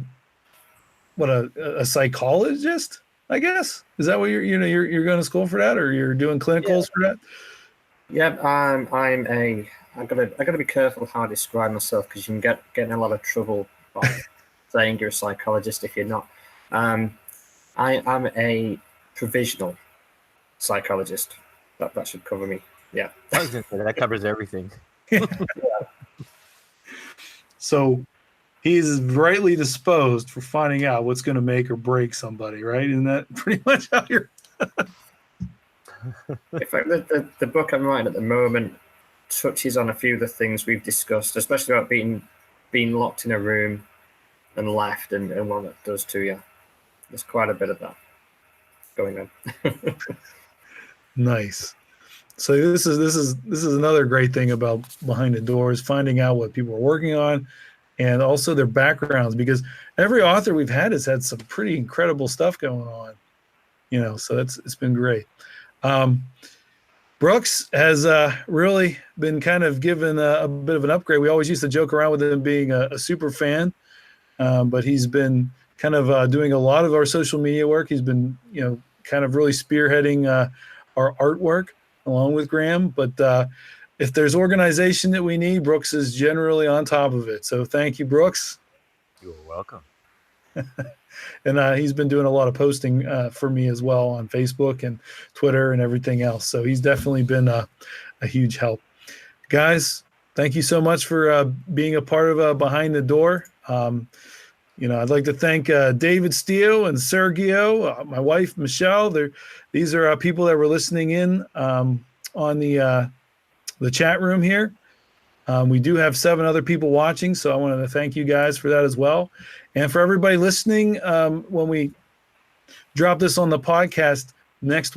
psychologist, I guess. Is that what you're going to school for that, or you're doing clinicals for that? Yeah, I gotta be careful how I describe myself, because you can get in a lot of trouble by saying you're a psychologist if you're not. I am a provisional psychologist. That should cover me. Yeah. I was gonna say that covers everything. So he's rightly disposed for finding out what's going to make or break somebody, right? Isn't that pretty much how you're? In fact, the book I'm writing at the moment touches on a few of the things we've discussed, especially about being locked in a room and left, and what that does to you. There's quite a bit of that going on. Nice. So this is another great thing about Behind the Doors, finding out what people are working on and also their backgrounds, because every author we've had has had some pretty incredible stuff going on, so it's been great. Brooks has really been kind of given a bit of an upgrade. We always used to joke around with him being a super fan, but he's been kind of doing a lot of our social media work. He's been, kind of really spearheading our artwork along with Graham. But if there's organization that we need, Brooks is generally on top of it. So thank you, Brooks. You're welcome. And he's been doing a lot of posting for me as well on Facebook and Twitter and everything else. So he's definitely been a huge help. Guys, thank you so much for being a part of Behind the Door. I'd like to thank David Steele and Sergio, my wife, Michelle. These are people that were listening in on the chat room here. We do have 7 other people watching, so I wanted to thank you guys for that as well. And for everybody listening, when we drop this on the podcast next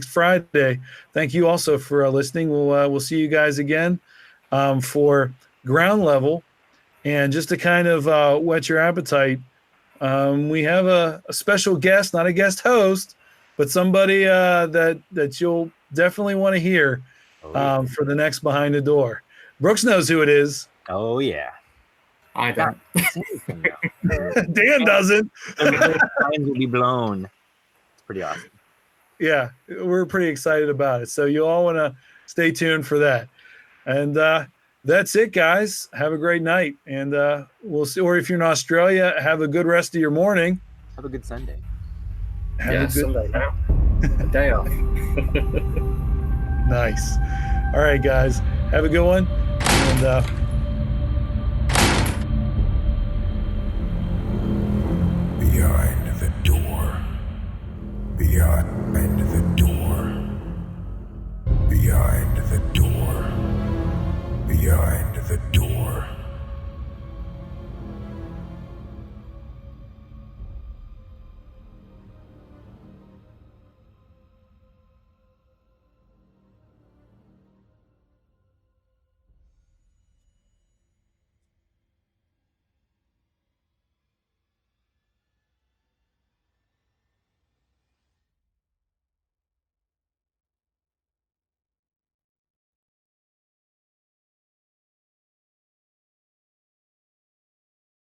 Friday, thank you also for listening. We'll see you guys again for Ground Level. And just to kind of whet your appetite, we have a special guest, not a guest host, but somebody that you'll definitely want to hear for the next Behind the Door. Brooks knows who it is. Oh, yeah. I don't. Dan doesn't. The lines will be blown. It's pretty awesome. Yeah, we're pretty excited about it. So you all want to stay tuned for that. And that's it, guys. Have a great night. And we'll see. Or if you're in Australia, have a good rest of your morning. Have a good Sunday. Sunday now. A day off. Nice. All right, guys. Have a good one. And Behind the door. Beyond